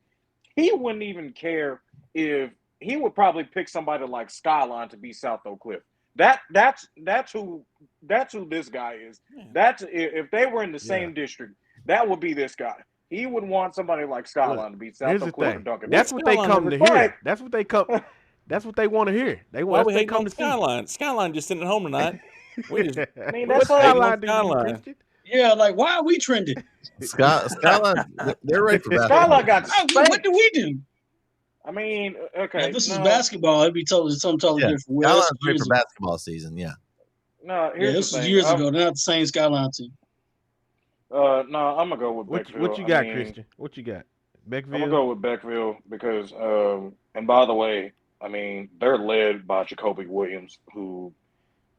He wouldn't even care if he would probably pick somebody like Skyline to be South Oak Cliff. That's who this guy is. Yeah. That's if they were in the same Yeah. district, that would be this guy. He would want somebody like Skyline to be South Here's the Oak Cliff or thing. Duncan. That's what they Skyline come to never- hear. Right. That's what they come. That's what they want to hear. They Why want. we They hating come on to see. Skyline? Skyline just sitting at home tonight. We just I mean, What that's like hating on Skyline do to you, Skyline. Christian? Yeah, like why are we trending? Skyline, they're ready for basketball. Skyline got What spanked. do we do? I mean, okay. Now, if this is no, basketball, it'd be something totally Yeah, different. Well, Skyline's that's ready years for ago. basketball season. Yeah. No, Yeah, here's this the was thing. years ago. They're not the same Skyline team. No, I'm gonna go with What Beckville. you got, I mean, Christian? What you got? I'm gonna Beckville. go with Beckville because, and by the way, I mean they're led by Jacoby Williams, who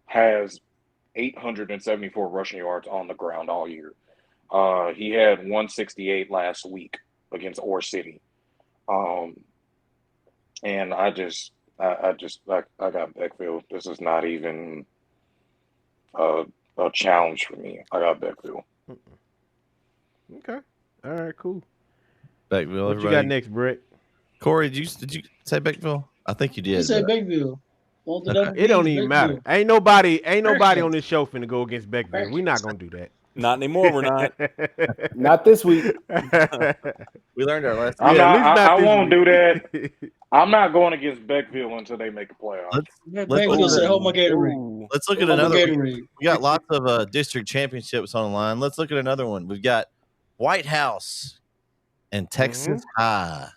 has 874 rushing yards on the ground all year. He had 168 last week against Ore City. And I got Beckville. This is not even a challenge for me. I got Beckville. Okay. All right. Cool. Beckville. What you got next, Brett? Corey, did you say Beckville? I think you did. He said but- Beckville. It don't even matter. Beckville. Ain't nobody on this show finna go against Beckville. We're not gonna do that. Not anymore. We're not. Not this week. We learned our lesson. I'm Yeah, at not, least not I this won't do that. week. I'm not going against Beckville until they make a playoff. Beckville said, "Hold my Gatorade." Let's look at Hold my another. Gatorade. We got lots of district championships on the line. Let's look at another one. We've got White House and Texas High.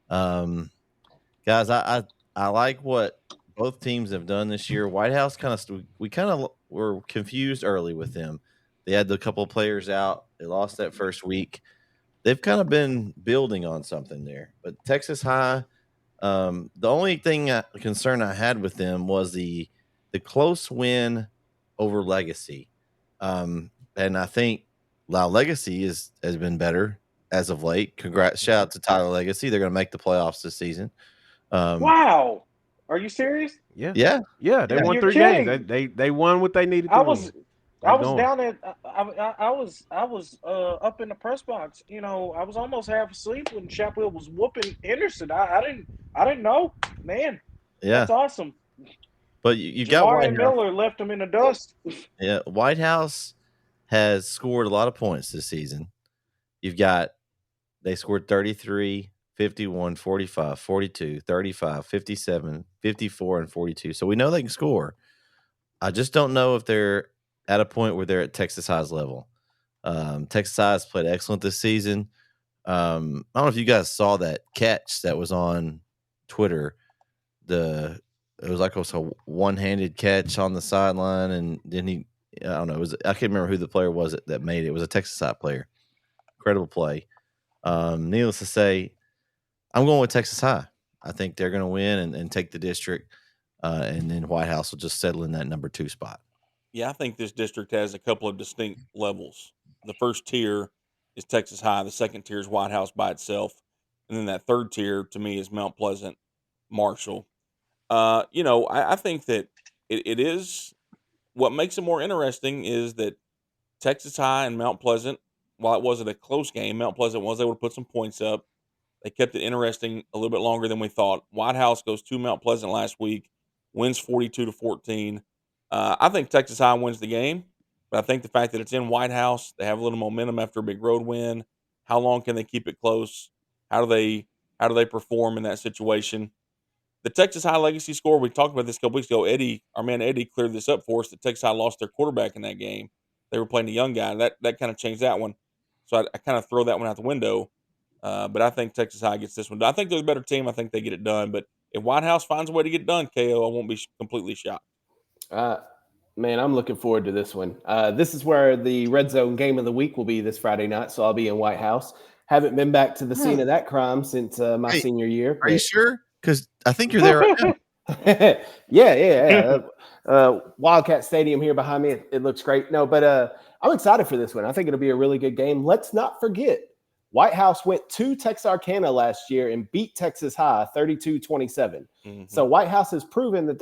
Guys, I like what both teams have done this year. White House we were confused early with them. They had a couple of players out. They lost that first week. They've kind of been building on something there. But Texas High, the only concern I had with them was the close win over Legacy. And I think Legacy has been better as of late. Congrats. Shout out to Tyler Legacy. They're going to make the playoffs this season. Wow, are you serious? Yeah. Yeah. They won You're 3 kidding. games. They won what they needed to I win. was They going. down at I was up in the press box. You know, I was almost half asleep when Chapel was whooping Henderson. I didn't know, man. Yeah. That's awesome. But you got Jamari White House. Miller left him in the dust. Yeah, White House has scored a lot of points this season. They scored 33, 51, 45, 42, 35, 57, 54, and 42. So we know they can score. I just don't know if they're at a point where they're at Texas High's level. Texas High has played excellent this season. I don't know if you guys saw that catch that was on Twitter. It was like a one-handed catch on the sideline, and then I don't know. I can't remember who the player was that made it. It was a Texas High player. Incredible play. Needless to say, I'm going with Texas High. I think they're going to win and take the district, and then White House will just settle in that number 2 spot. Yeah, I think this district has a couple of distinct levels. The first tier is Texas High. The second tier is White House by itself. And then that third tier, to me, is Mount Pleasant, Marshall. I think that it is what makes it more interesting is that Texas High and Mount Pleasant, while it wasn't a close game, Mount Pleasant was able to put some points up. They kept it interesting a little bit longer than we thought. White House goes to Mount Pleasant last week, wins 42-14. I think Texas High wins the game, but I think the fact that it's in White House, they have a little momentum after a big road win. How long can they keep it close? How do they perform in that situation? The Texas High legacy score, we talked about this a couple weeks ago. Our man Eddie cleared this up for us that Texas High lost their quarterback in that game. They were playing a young guy, and that kind of changed that one. So I kind of throw that one out the window. But I think Texas High gets this one done. I think they're the better team. I think they get it done. But if White House finds a way to get it done, KO, I won't be completely shocked. Man, I'm looking forward to this one. This is where the Red Zone game of the week will be this Friday night, so I'll be in White House. Haven't been back to the scene of that crime since my senior year. Are you sure? Because I think you're there right now. Yeah. Wildcat Stadium here behind me. It looks great. No, but I'm excited for this one. I think it'll be a really good game. Let's not forget, White House went to Texarkana last year and beat Texas High 32-27. So White House has proven that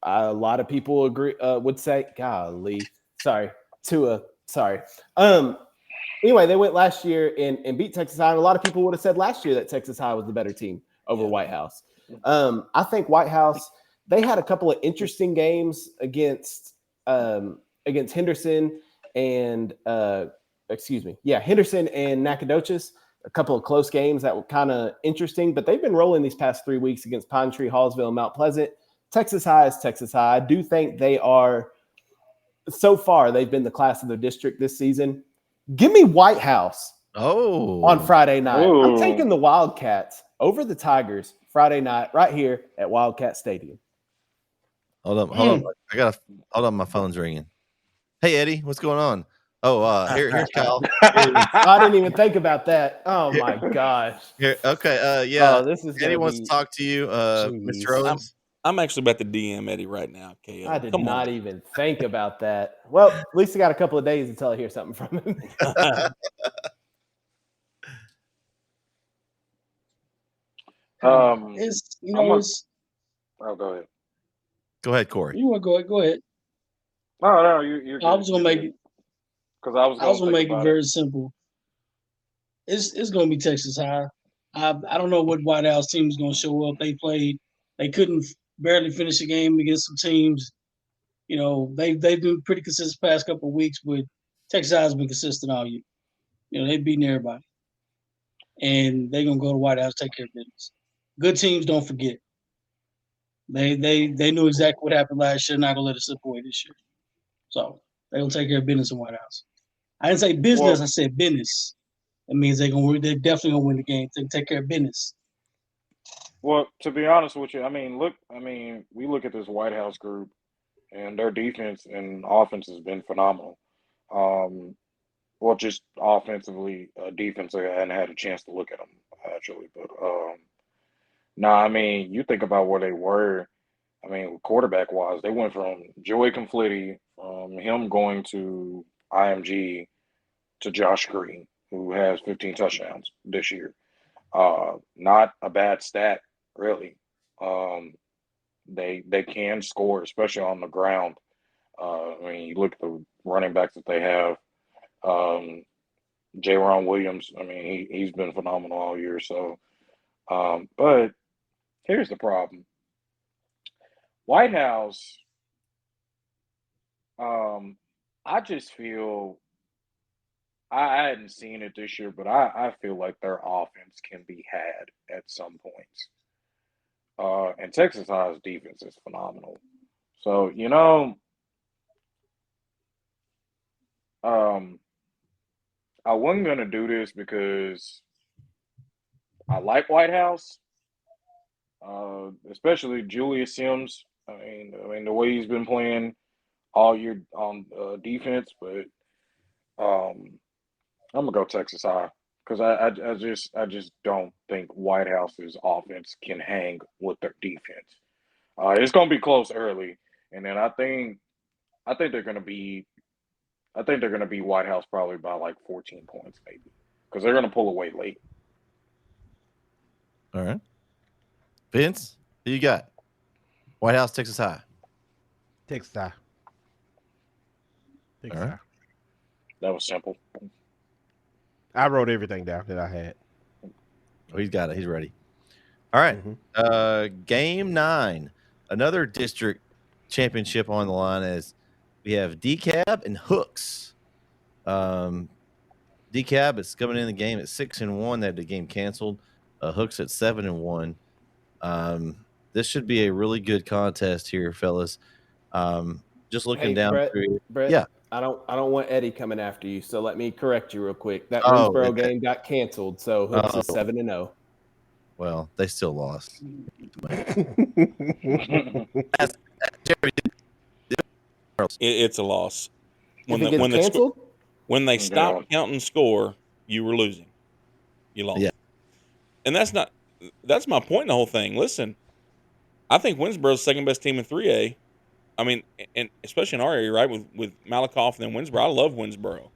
a lot of people agree would say, golly, sorry. Anyway, they went last year and beat Texas High. And a lot of people would have said last year that Texas High was the better team over White House. I think White House, they had a couple of interesting games against Henderson and Henderson and Nacogdoches. A couple of close games that were kind of interesting, but they've been rolling these past 3 weeks against Pine Tree, Hallsville, and Mount Pleasant. Texas High is Texas High. I do think they are, so far, they've been the class of their district this season. Give me White House on Friday night. I'm taking the Wildcats over the Tigers Friday night right here at Wildcat Stadium. Hold on. Hold on. My phone's ringing. Hey, Eddie, what's going on? Oh, here's Kyle. I didn't even think about that. Oh my gosh. Okay. Yeah. This is Eddie wants to talk to you, Mr. Owens. I'm actually about to DM Eddie right now. KO. I did not even think about that. Well, at least I got a couple of days until I hear something from him. Oh, go ahead. Go ahead, Corey. You want to go ahead. No, you're good. I was gonna make it because I was gonna make it very simple. It's gonna be Texas High. I don't know what White House team is gonna show up. They couldn't barely finish a game against some teams. You know, they've been pretty consistent past couple of weeks, but Texas High has been consistent all year. You know, they've beaten everybody. And they're gonna go to White House, take care of business. Good teams don't forget. They knew exactly what happened last year, not gonna let it slip away this year. So they're gonna take care of business in White House. I didn't say business, I said business. That means they're definitely gonna win the game. They take care of business. Well, to be honest with you, we look at this White House group, and their defense and offense has been phenomenal. Just offensively, defense, I hadn't had a chance to look at them actually, but you think about where they were. Quarterback wise, they went from Joey Conflitti, him going to IMG, to Josh Green, who has 15 touchdowns this year. Not a bad stat, really. They can score, especially on the ground. You look at the running backs that they have. J-Ron Williams, he's been phenomenal all year. So, but here's the problem. White House, I just feel, I hadn't seen it this year, but I feel like their offense can be had at some points. And Texas High's defense is phenomenal. So, I wasn't going to do this because I like White House, especially Julius Sims. The way he's been playing all year on defense, but I'm gonna go Texas High because I just don't think White House's offense can hang with their defense. It's gonna be close early, and then I think they're gonna be White House probably by like 14 points maybe because they're gonna pull away late. All right, Vince, who you got? White House, Texas High. Texas High. All right. That was simple. I wrote everything down that I had. Oh, he's got it. He's ready. All right. Game 9. Another district championship on the line as we have DeKalb and Hooks. DeKalb is coming in the game at 6-1. They had the game canceled. Hooks at 7-1. This should be a really good contest here, fellas. Just looking down through. Brett, yeah. I don't want Eddie coming after you, so let me correct you real quick. That Winsboro game got canceled, so Hooks is 7-0. Well, they still lost. It's a loss. If it gets canceled? When they Yeah. stopped counting score, you were losing. You lost. Yeah. And that's my point in the whole thing. Listen, I think Winsboro's second best team in 3A. I mean, and especially in our area, right, with Malakoff and then Winsboro. I love Winsboro.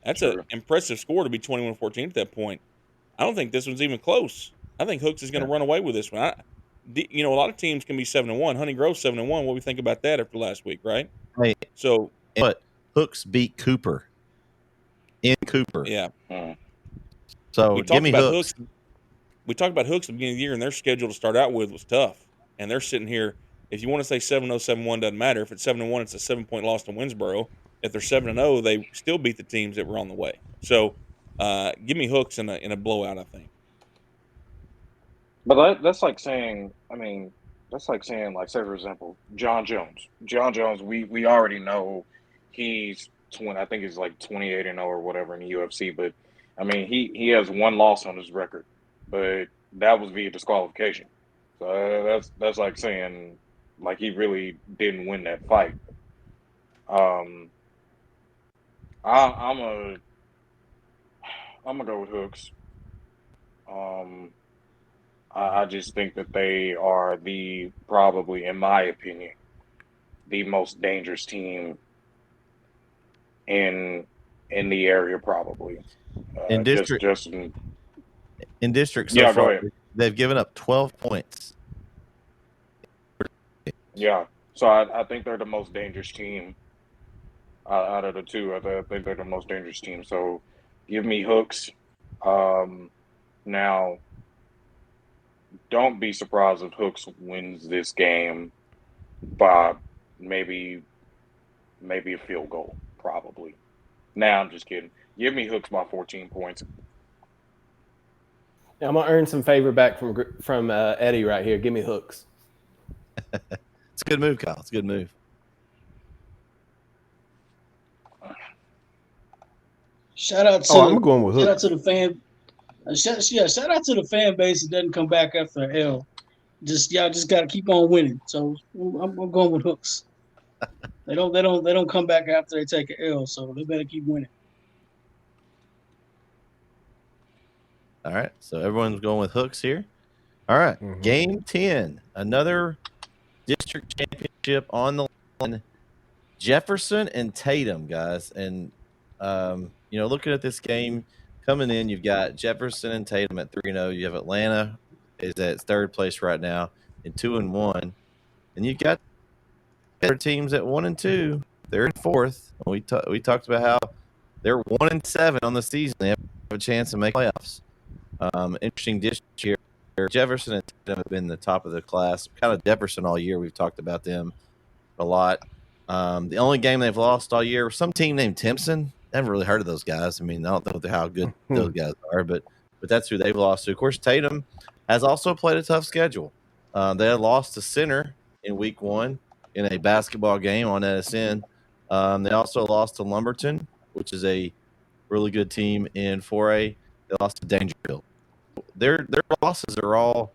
That's an Sure. impressive score to be 21-14 at that point. I don't think this one's even close. I think Hooks is going to run away with this one. A lot of teams can be 7-1. Honey Grove 7-1. What do we think about that after last week, right? Hey, So, but Hooks beat Cooper in Cooper. yeah. So We give talked me about Hooks. We talked about Hooks at the beginning of the year, and their schedule to start out with was tough. And they're sitting here. If you want to say 7-0, 7-1, doesn't matter. If it's 7-1, it's a 7-point loss to Winsboro. If they're 7-0, they still beat the teams that were on the way. So, give me Hooks in a blowout, I think. But that's like saying, like, say, for example, John Jones. John Jones, we already know he's 20, I think he's like 28-0 or whatever in the UFC. But, I mean, he has one loss on his record, but that was via disqualification. So that's like saying, like, he really didn't win that fight. I'm gonna go with Hooks. I just think that they are probably, in my opinion, the most dangerous team in the area, probably. In district, in district so yeah, far, go ahead. they've given up 12 points. Yeah, so I think they're the most dangerous team out of the two. I think they're the most dangerous team. So give me Hooks. Now, don't be surprised if Hooks wins this game by maybe a field goal, probably. Nah, I'm just kidding. Give me Hooks by 14 points. I'm gonna earn some favor back from Eddie right here. Give me Hooks. It's a good move, Kyle. It's a good move. Shout out to I'm going with shout out Hooks. to the fan. Shout out to the fan base that doesn't come back after an L. Y'all just got to keep on winning. So I'm going with Hooks. They don't come back after they take an L. So they better keep winning. All right. So everyone's going with Hooks here. All right. Game 10. Another district championship on the line. Jefferson and Tatum, guys. And, looking at this game coming in, you've got Jefferson and Tatum at 3-0. You have Atlanta is at third place right now in 2-1. And you've got other teams at 1-2. They're in fourth. We talked about how they're 1-7 on the season. They have a chance to make playoffs. Interesting this year. Jefferson and Tatum have been the top of the class. Kind of Jefferson all year. We've talked about them a lot. The only game they've lost all year, some team named Timpson. I haven't really heard of those guys. I mean, I don't know how good those guys are, but that's who they've lost to. Of course, Tatum has also played a tough schedule. They had lost to Center in week 1 in a basketball game on NSN. They also lost to Lumberton, which is a really good team in 4A. They lost to Dangerfield. Their losses are all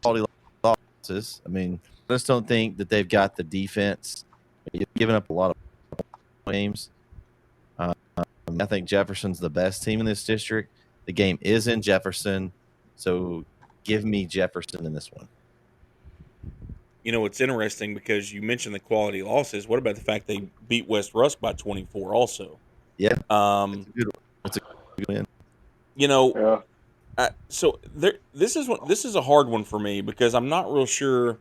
quality losses. I mean, I just don't think that they've got the defense. You've given up a lot of games. I think Jefferson's the best team in this district. The game is in Jefferson, so give me Jefferson in this one. It's interesting because you mentioned the quality losses. What about the fact they beat West Rusk by 24 also? Yeah. That's a good win. Yeah. This is a hard one for me because I'm not real sure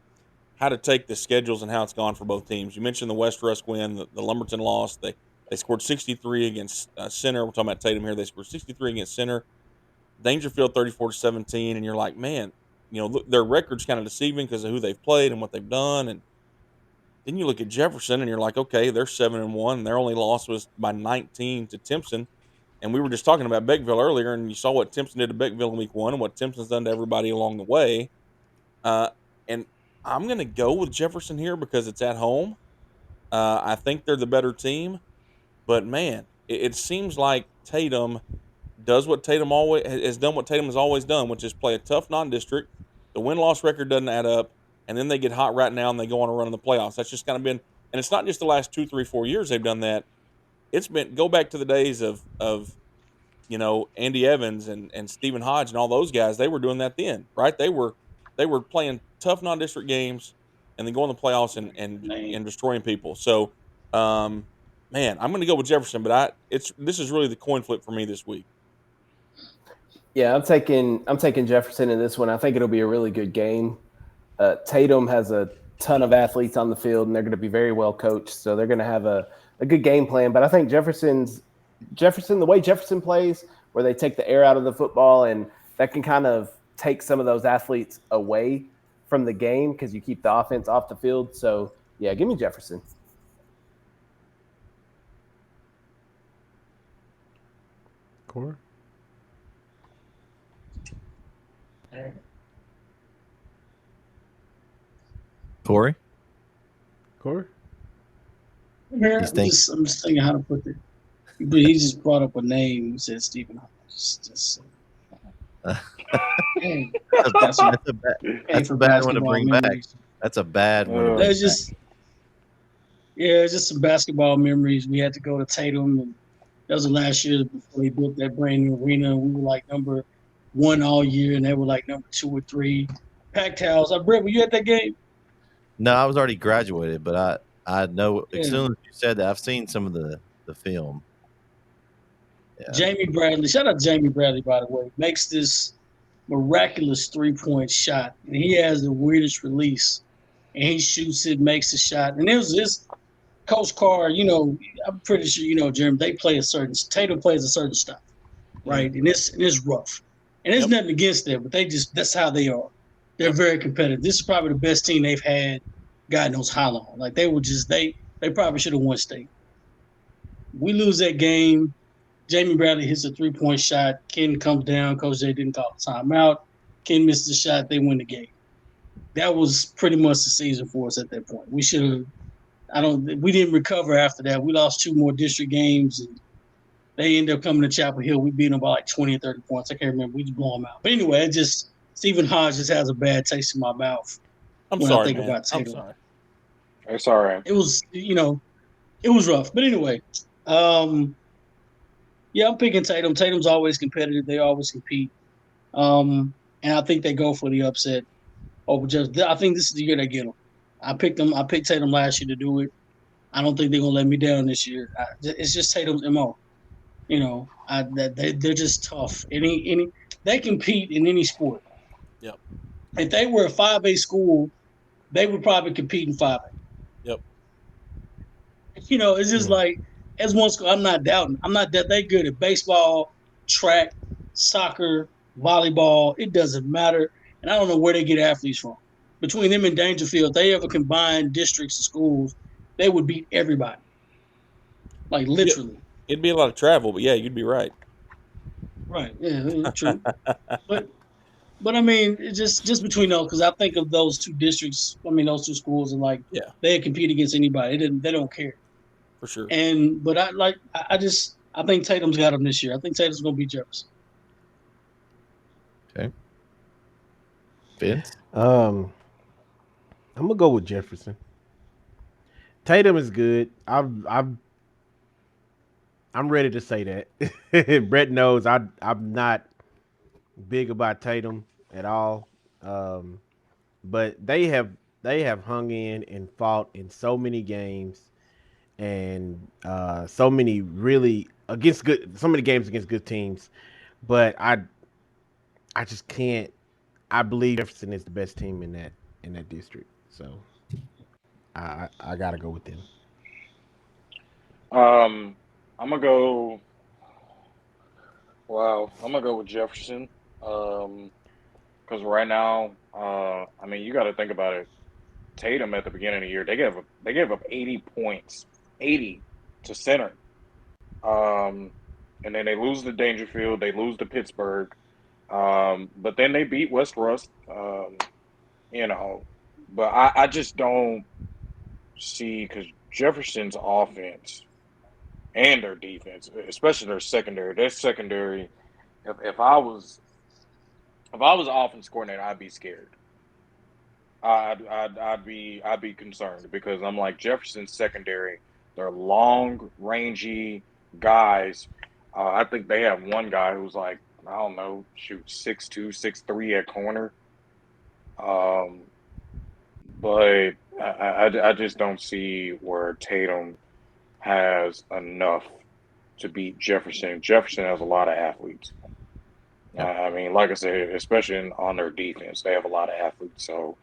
how to take the schedules and how it's gone for both teams. You mentioned the West Rusk win, the Lumberton loss. They scored 63 against Center. We're talking about Tatum here. They scored 63 against Center. Dangerfield 34-17, and you're like, man, their record's kind of deceiving because of who they've played and what they've done. And then you look at Jefferson, and you're like, okay, they're 7-1, and their only loss was by 19 to Timpson. And we were just talking about Beckville earlier, and you saw what Timpson did to Beckville in week 1 and what Timpson's done to everybody along the way. And I'm going to go with Jefferson here because it's at home. I think they're the better team. But, man, it seems like Tatum does what Tatum always has done, what Tatum has always done, which is play a tough non-district. The win-loss record doesn't add up, and then they get hot right now and they go on a run in the playoffs. That's And it's not just the last 2, 3, 4 years they've done that. It's been go back to the days of Andy Evans and Stephen Hodge and all those guys. They were doing that then, right? They were playing tough non-district games and then going to the playoffs and destroying people. So, man, I'm going to go with Jefferson, but this is really the coin flip for me this week. Yeah, I'm taking Jefferson in this one. I think it'll be a really good game. Tatum has a ton of athletes on the field, and they're going to be very well coached, so they're going to have a good game plan. But I think Jefferson, the way Jefferson plays, where they take the air out of the football, and that can kind of take some of those athletes away from the game because you keep the offense off the field. So, yeah, give me Jefferson. Corey? Corey? Yeah, I'm just thinking how to put it. But he just brought up a name. He said Stephen Hodge. That's a bad one to bring back. That's a bad one to bring back. It's just some basketball memories. We had to go to Tatum, and that was the last year before they built that brand new arena. We were like number 1 all year, and they were like number 2 or 3. Packed house. Brett, were you at that game? No, I was already graduated, but I know as soon as you said that, I've seen some of the film. Yeah. Jamie Bradley, shout out to Jamie Bradley, by the way, makes this miraculous 3-point shot. And he has the weirdest release. And he shoots it, makes the shot. And it was this Coach Carr, I'm pretty sure, Jeremy, Tatum plays a certain style, right? And it's rough. And there's nothing against them, but that's how they are. They're very competitive. This is probably the best team they've had, God knows how long. Like they probably should have won state. We lose that game. Jamie Bradley hits a 3-point shot. Ken comes down. Coach J didn't call the timeout. Ken missed the shot. They win the game. That was pretty much the season for us at that point. We didn't recover after that. We lost 2 more district games, and they ended up coming to Chapel Hill. We beat them by like 20 or 30 points. I can't remember. We just blew them out. But anyway, Stephen Hodge just has a bad taste in my mouth I think about Tatum. I'm sorry. It's all right. It was, it was rough. But anyway, I'm picking Tatum. Tatum's always competitive. They always compete. And I think they go for the upset over just. I think this is the year they get them. I picked Tatum last year to do it. I don't think they're gonna let me down this year. It's just Tatum's MO. They're just tough. They compete in any sport. Yep. If they were a 5A school, they would probably compete in 5A. Yep. It's just like, as one school, I'm not doubting. I'm not that they good at baseball, track, soccer, volleyball. It doesn't matter. And I don't know where they get athletes from. Between them and Dangerfield, if they ever combine districts and schools, they would beat everybody. Like, literally. It'd be a lot of travel, but yeah, you'd be right. Right. Yeah, true. But I mean, it's just between those, because I think of those 2 districts. I mean, those 2 schools, and they compete against anybody. They don't care. For sure. But I think Tatum's got them this year. I think Tatum's gonna beat Jefferson. Okay. Vince? I'm gonna go with Jefferson. Tatum is good. I'm ready to say that. Brett knows I'm not big about Tatum at all. But they have hung in and fought in so many games, and so many games against good teams. But I just can't. I believe Jefferson is the best team in that district. So I gotta go with them. I'm gonna go. Wow, I'm gonna go with Jefferson. Because right now, you got to think about it. Tatum at the beginning of the year, they gave up 80 points, 80 to center. And then they lose to Dangerfield, they lose to Pittsburgh, but then they beat West Rust. But I just don't see, because Jefferson's offense and their defense, especially their secondary. If I was offense coordinator, I'd be scared. I'd be concerned because I'm like Jefferson's secondary. They're long, rangy guys. I think they have one guy who's like, I don't know, shoot 6'2", 6'3" at corner. But I just don't see where Tatum has enough to beat Jefferson. Jefferson has a lot of athletes. I mean, like I said, especially on their defense, they have a lot of athletes. So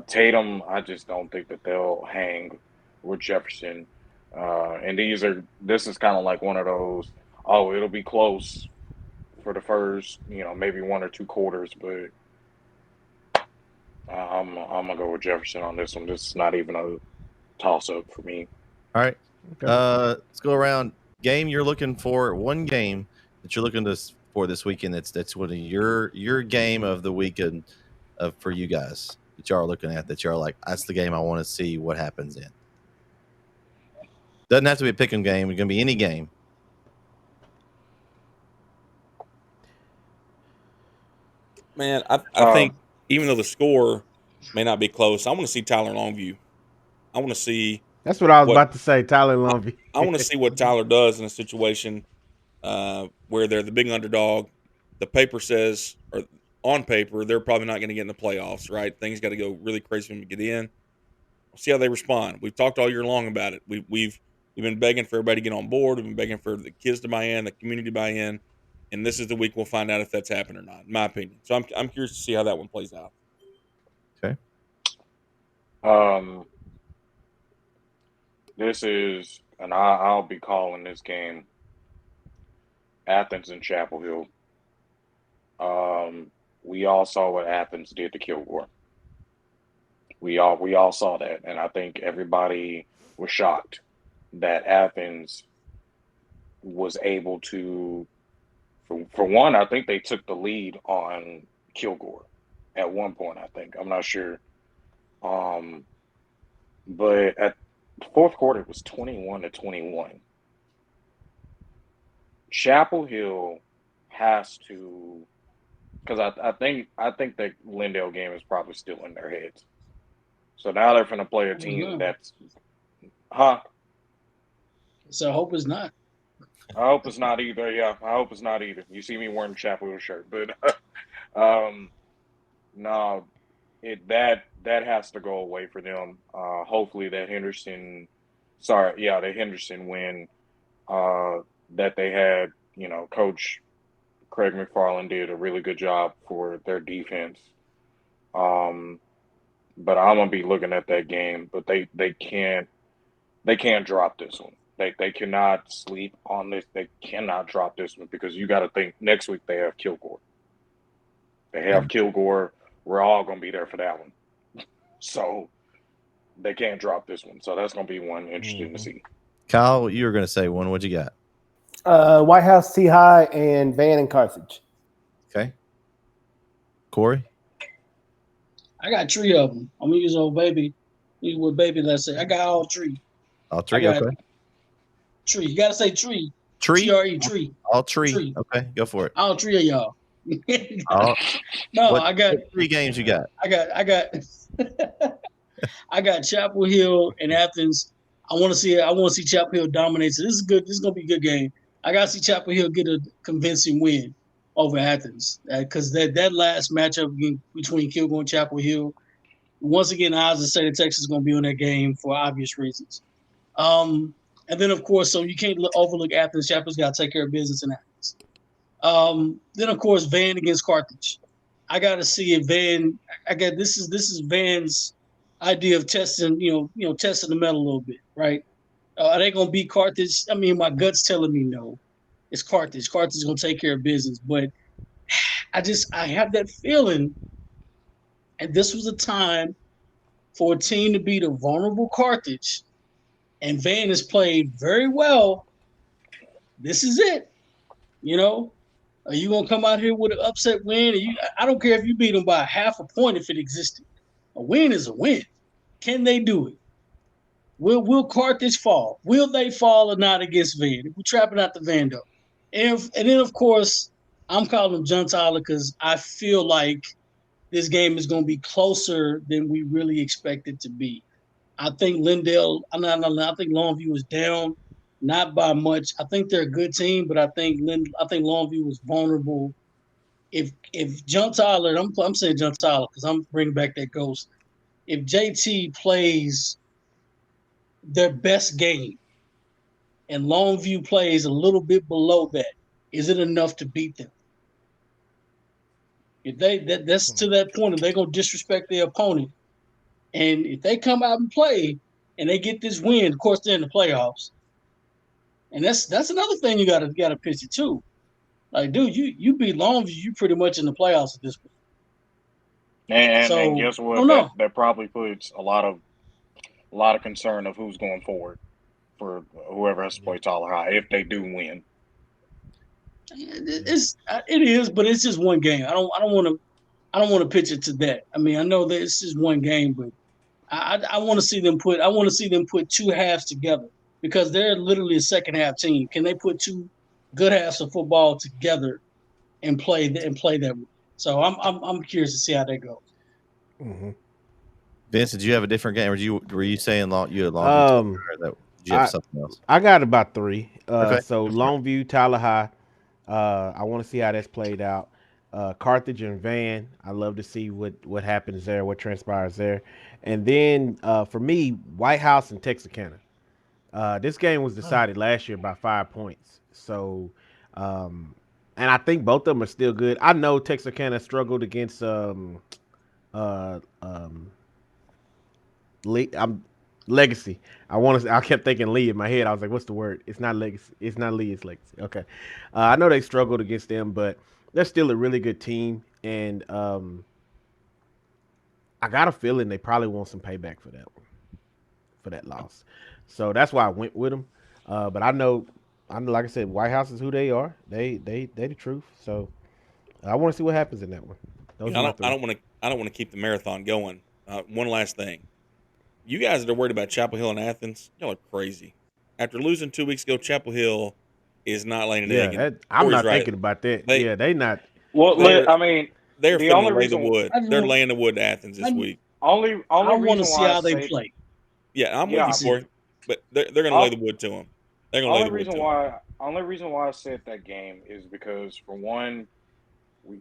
Tatum, I just don't think that they'll hang with Jefferson. And this is kind of like one of those, oh, it'll be close for the first, maybe 1 or 2 quarters, but I'm gonna go with Jefferson on this one. This is not even a toss up for me. All right. Let's go around. Game you're looking for, one game that you're looking for this weekend. That's one of your game of the weekend for you guys that y'all are looking at, that y'all like, that's the game I want to see what happens in. Doesn't have to be a pick'em game. It's gonna be any game. Man, I think even though the score may not be close, I want to see Tyler Longview. I want to see. That's what I was about to say, Tyler Longview. I want to see what Tyler does in a situation where they're the big underdog. The paper says, or on paper, they're probably not going to get in the playoffs, right? Things got to go really crazy for them to get in. We'll see how they respond. We've talked all year long about it. We've been begging for everybody to get on board. We've been begging for the kids to buy in, the community to buy in. And this is the week we'll find out if that's happened or not, in my opinion. So I'm curious to see how that one plays out. Okay. This is, and I'll be calling this game Athens and Chapel Hill. We all saw what Athens did to Kilgore. We all saw that, and I think everybody was shocked that Athens was able to. For one, I think they took the lead on Kilgore at one point. I think, I'm not sure, but at the fourth quarter it was 21-21. Chapel Hill has to, because I think that Lindale game is probably still in their heads. So now they're going to play a team that's, So I hope it's not. I hope it's not either. Yeah, I hope it's not either. You see me wearing a Chapel Hill shirt, but no, that has to go away for them. Hopefully that Henderson win that they had. Coach Craig McFarland did a really good job for their defense. But I'm gonna be looking at that game. But they can't drop this one. They cannot sleep on this. They cannot drop this one because you got to think next week they have Kilgore. They have Kilgore. We're all going to be there for that one. So they can't drop this one. So that's going to be one interesting to see. Kyle, you were going to say one. What you got? White House, T-High, and Van and Carthage. Okay. Corey? I got 3 of them. I'm going to use old baby. Use what baby let's say. I got all 3. All 3, okay. Tree. You gotta say tree. Tree? T-R-E, tree. All tree. Okay, go for it. All 3 of y'all. I got 3 games you got. I got I got Chapel Hill and Athens. I want to see Chapel Hill dominate. So this is good. This is gonna be a good game. I gotta see Chapel Hill get a convincing win over Athens. Because that last matchup between Kilgore and Chapel Hill, once again, I was to say that Texas is gonna be on that game for obvious reasons. And then, of course, so you can't overlook Athens. Chapel's got to take care of business in Athens. Then, of course, Van against Carthage. I got to see if Van. This is Van's idea of testing. Testing the metal a little bit, right? Are they gonna beat Carthage? I mean, my gut's telling me no. It's Carthage. Carthage is gonna take care of business, but I have that feeling. And this was a time for a team to beat a vulnerable Carthage. And Van has played very well. This is it. Are you going to come out here with an upset win? I don't care if you beat them by half a point if it existed. A win is a win. Can they do it? Will Carthage fall? Will they fall or not against Van? We're trapping out the Van, though. And then, of course, I'm calling him John Tyler because I feel like this game is going to be closer than we really expect it to be. I think I think Longview is down, not by much. I think they're a good team, but I think Longview was vulnerable. If John Tyler, I'm saying John Tyler because I'm bringing back that ghost. If JT plays their best game and Longview plays a little bit below that, is it enough to beat them? If that's to that point, if they're gonna disrespect their opponent, and if they come out and play and they get this win, of course they're in the playoffs. And that's another thing you gotta pitch it too. Like, dude, you beat Longview, you pretty much in the playoffs at this point. And guess what? That probably puts a lot of concern of who's going forward for whoever has to play Tyler High if they do win. It is, but it's just one game. I don't want to pitch it to that. I mean, I know that it's just one game, but I want to see them put two halves together because they're literally a second half team. Can they put two good halves of football together and play that way? So I'm curious to see how that goes. Mm-hmm. Vince, did you have a different game, or were you saying you had Longview? Did you have something else? I got about 3. Okay. So Longview, Tyler High. I want to see how that's played out. Carthage and Van. I love to see what happens there, what transpires there. And then for me, White House and Texarkana. This game was decided last year by 5 points. So, and I think both of them are still good. I know Texarkana struggled against Legacy. I kept thinking Lee in my head. I was like, what's the word? It's not Legacy. It's not Lee. It's Legacy. Okay. I know they struggled against them, but they're still a really good team. And I got a feeling they probably want some payback for that loss. So that's why I went with them. But I know, like I said, White House is who they are. They the truth. So I want to see what happens in that one. I don't want to keep the marathon going. One last thing. You guys that are worried about Chapel Hill and Athens, y'all are crazy. After losing 2 weeks ago, Chapel Hill is not laying an egg. I'm not thinking about that. They not. Well, I mean, they're the only reason the wood. They're laying the wood to Athens this week. I want to see how they play. Yeah, I'm with you, Corey. But they're going to lay the wood to them. They're going to lay the wood to them. Only reason why I said that game is because, for one,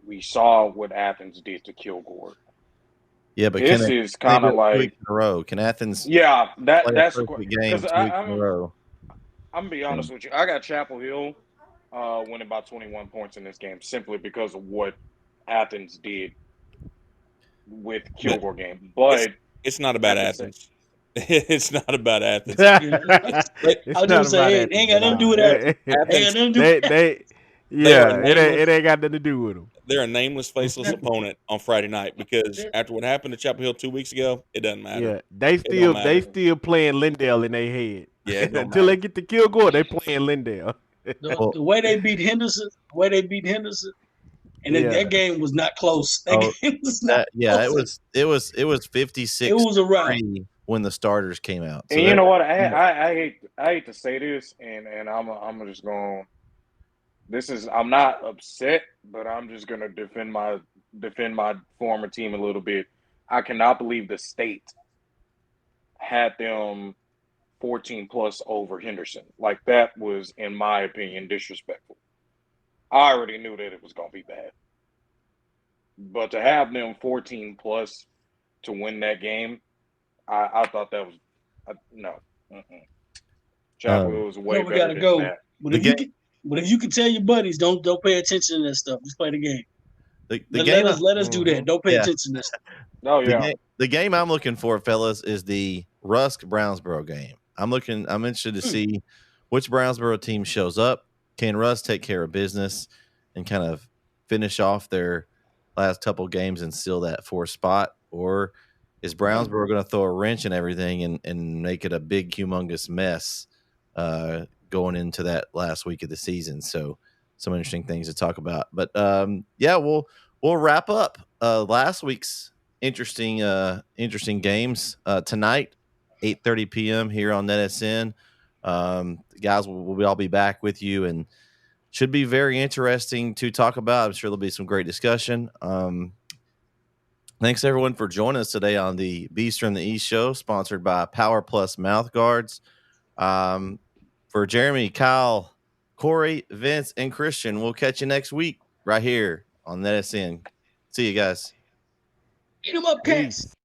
we saw what Athens did to Kilgore. Yeah, but this is kind of like 2 weeks in a row. Can Athens? Yeah, that's a game 2 weeks in a row. I'm gonna be honest with you. I got Chapel Hill winning by 21 points in this game simply because of what Athens did with Kilgore game. But it's not about Athens. It's not about Athens. I was just saying, it ain't got nothing to do with Athens. It ain't got nothing to do with them. They're a nameless, faceless opponent on Friday night because after what happened to Chapel Hill 2 weeks ago, it doesn't matter. Yeah, they still playing Lindale in their head. Yeah, until they get to Kilgore, they playing Lindale. The way they beat Henderson, and that game was not close. Game was not close. It was 56. It was a wrap when the starters came out. So and you know what? I hate to say this, and I'm just going. I'm not upset, but I'm just gonna defend my former team a little bit. I cannot believe the state had them 14 plus over Henderson. Like, that was, in my opinion, disrespectful. I already knew that it was gonna be bad, but to have them 14 plus to win that game, I thought that was no. Chapel Hill was way better than go. that. But if you can tell your buddies, don't pay attention to that stuff. Just play the game. Let us do that. Don't pay attention to that stuff. Oh yeah. The game I'm looking for, fellas, is the Rusk Brownsboro game. I'm interested to see which Brownsboro team shows up. Can Rusk take care of business and kind of finish off their last couple games and seal that 4th spot, or is Brownsboro going to throw a wrench in everything and make it a big, humongous mess going into that last week of the season? So some interesting things to talk about. But we'll wrap up last week's interesting games tonight, 8:30 p.m. here on NetSN. Guys, we'll all be back with you, and should be very interesting to talk about. I'm sure there'll be some great discussion. Thanks everyone for joining us today on the bEast from the East show, sponsored by Power Plus Mouth Guards. For Jeremy, Kyle, Corey, Vince, and Christian, we'll catch you next week right here on NetSN. See you guys. Eat 'em up, cats. Peace.